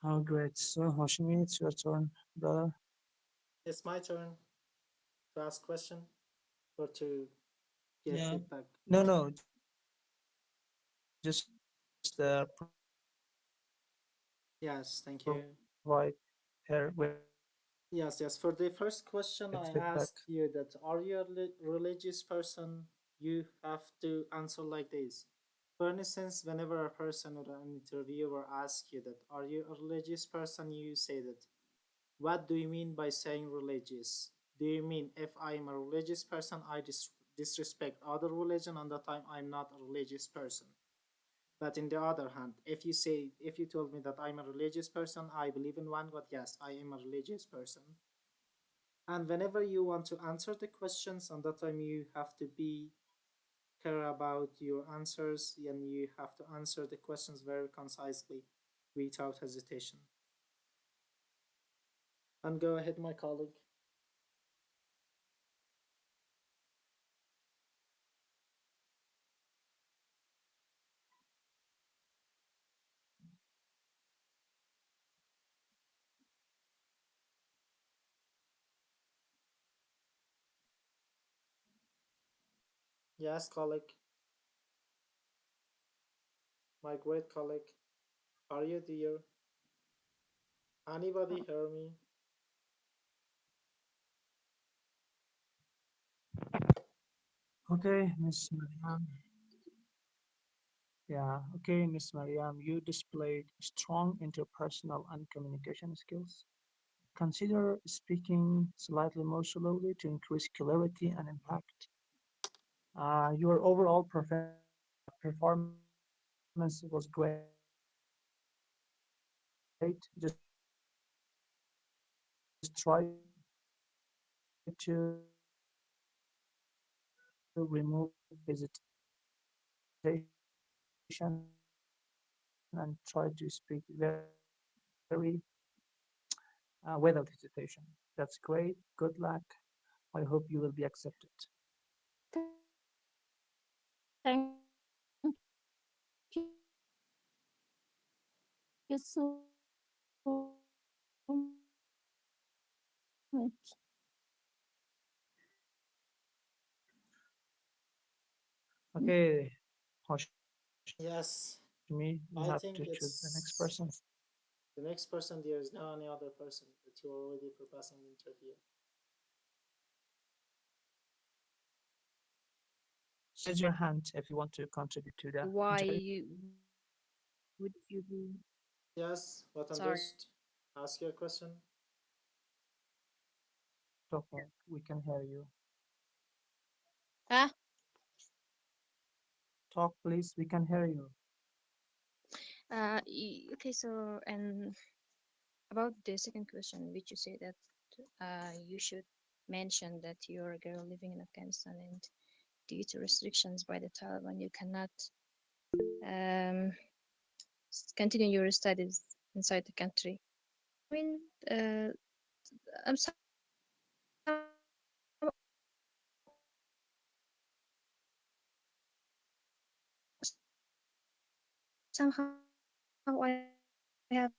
B: Oh, great. So, Hashimi, it's your turn, brother.
A: It's my turn to ask question or to give
B: Yeah.
A: feedback.
B: No, just
A: Yes, thank you.
B: provide her with
A: Yes. For the first question, I
B: feedback.
A: asked you that are you a religious person? You have to answer like this. For instance, whenever a person or an interviewer asks you that are you a religious person, you say that. What do you mean by saying religious? Do you mean if I'm a religious person, I disrespect other religion and that time I'm not a religious person? But in the other hand, if you told me that I'm a religious person, I believe in one God, yes, I am a religious person. And whenever you want to answer the questions, and that time you have to be care about your answers and you have to answer the questions very concisely without hesitation. And go ahead, my colleague. Yes, colleague. My great colleague. Are you there? Anybody hear me?
B: Okay, Miss Mariam. Yeah, okay, Miss Mariam, you displayed strong interpersonal and communication skills. Consider speaking slightly more slowly to increase clarity and impact. Your overall performance It was great. Just try to remove hesitation and try to speak very without hesitation. That's great. Good luck. I hope you will be accepted.
K: Thank you so much.
B: Okay,
A: Yes,
B: Hashmi, you
A: I
B: have
A: think
B: to choose the next
A: it's
B: person.
A: the next person. There is no any other person that you are ready for passing the interview.
B: Raise your hand if you want to contribute to the interview.
H: Why would you be?
A: Yes, what on
H: Sorry.
A: this? Ask your question.
B: Okay, we can hear you.
H: Ah,
B: Talk, please. We can hear you.
H: okay. So, and about the second question, which you say that you should mention that you're a girl living in Afghanistan and due to restrictions by the Taliban, you cannot continue your studies inside the country. I mean, I'm somehow I have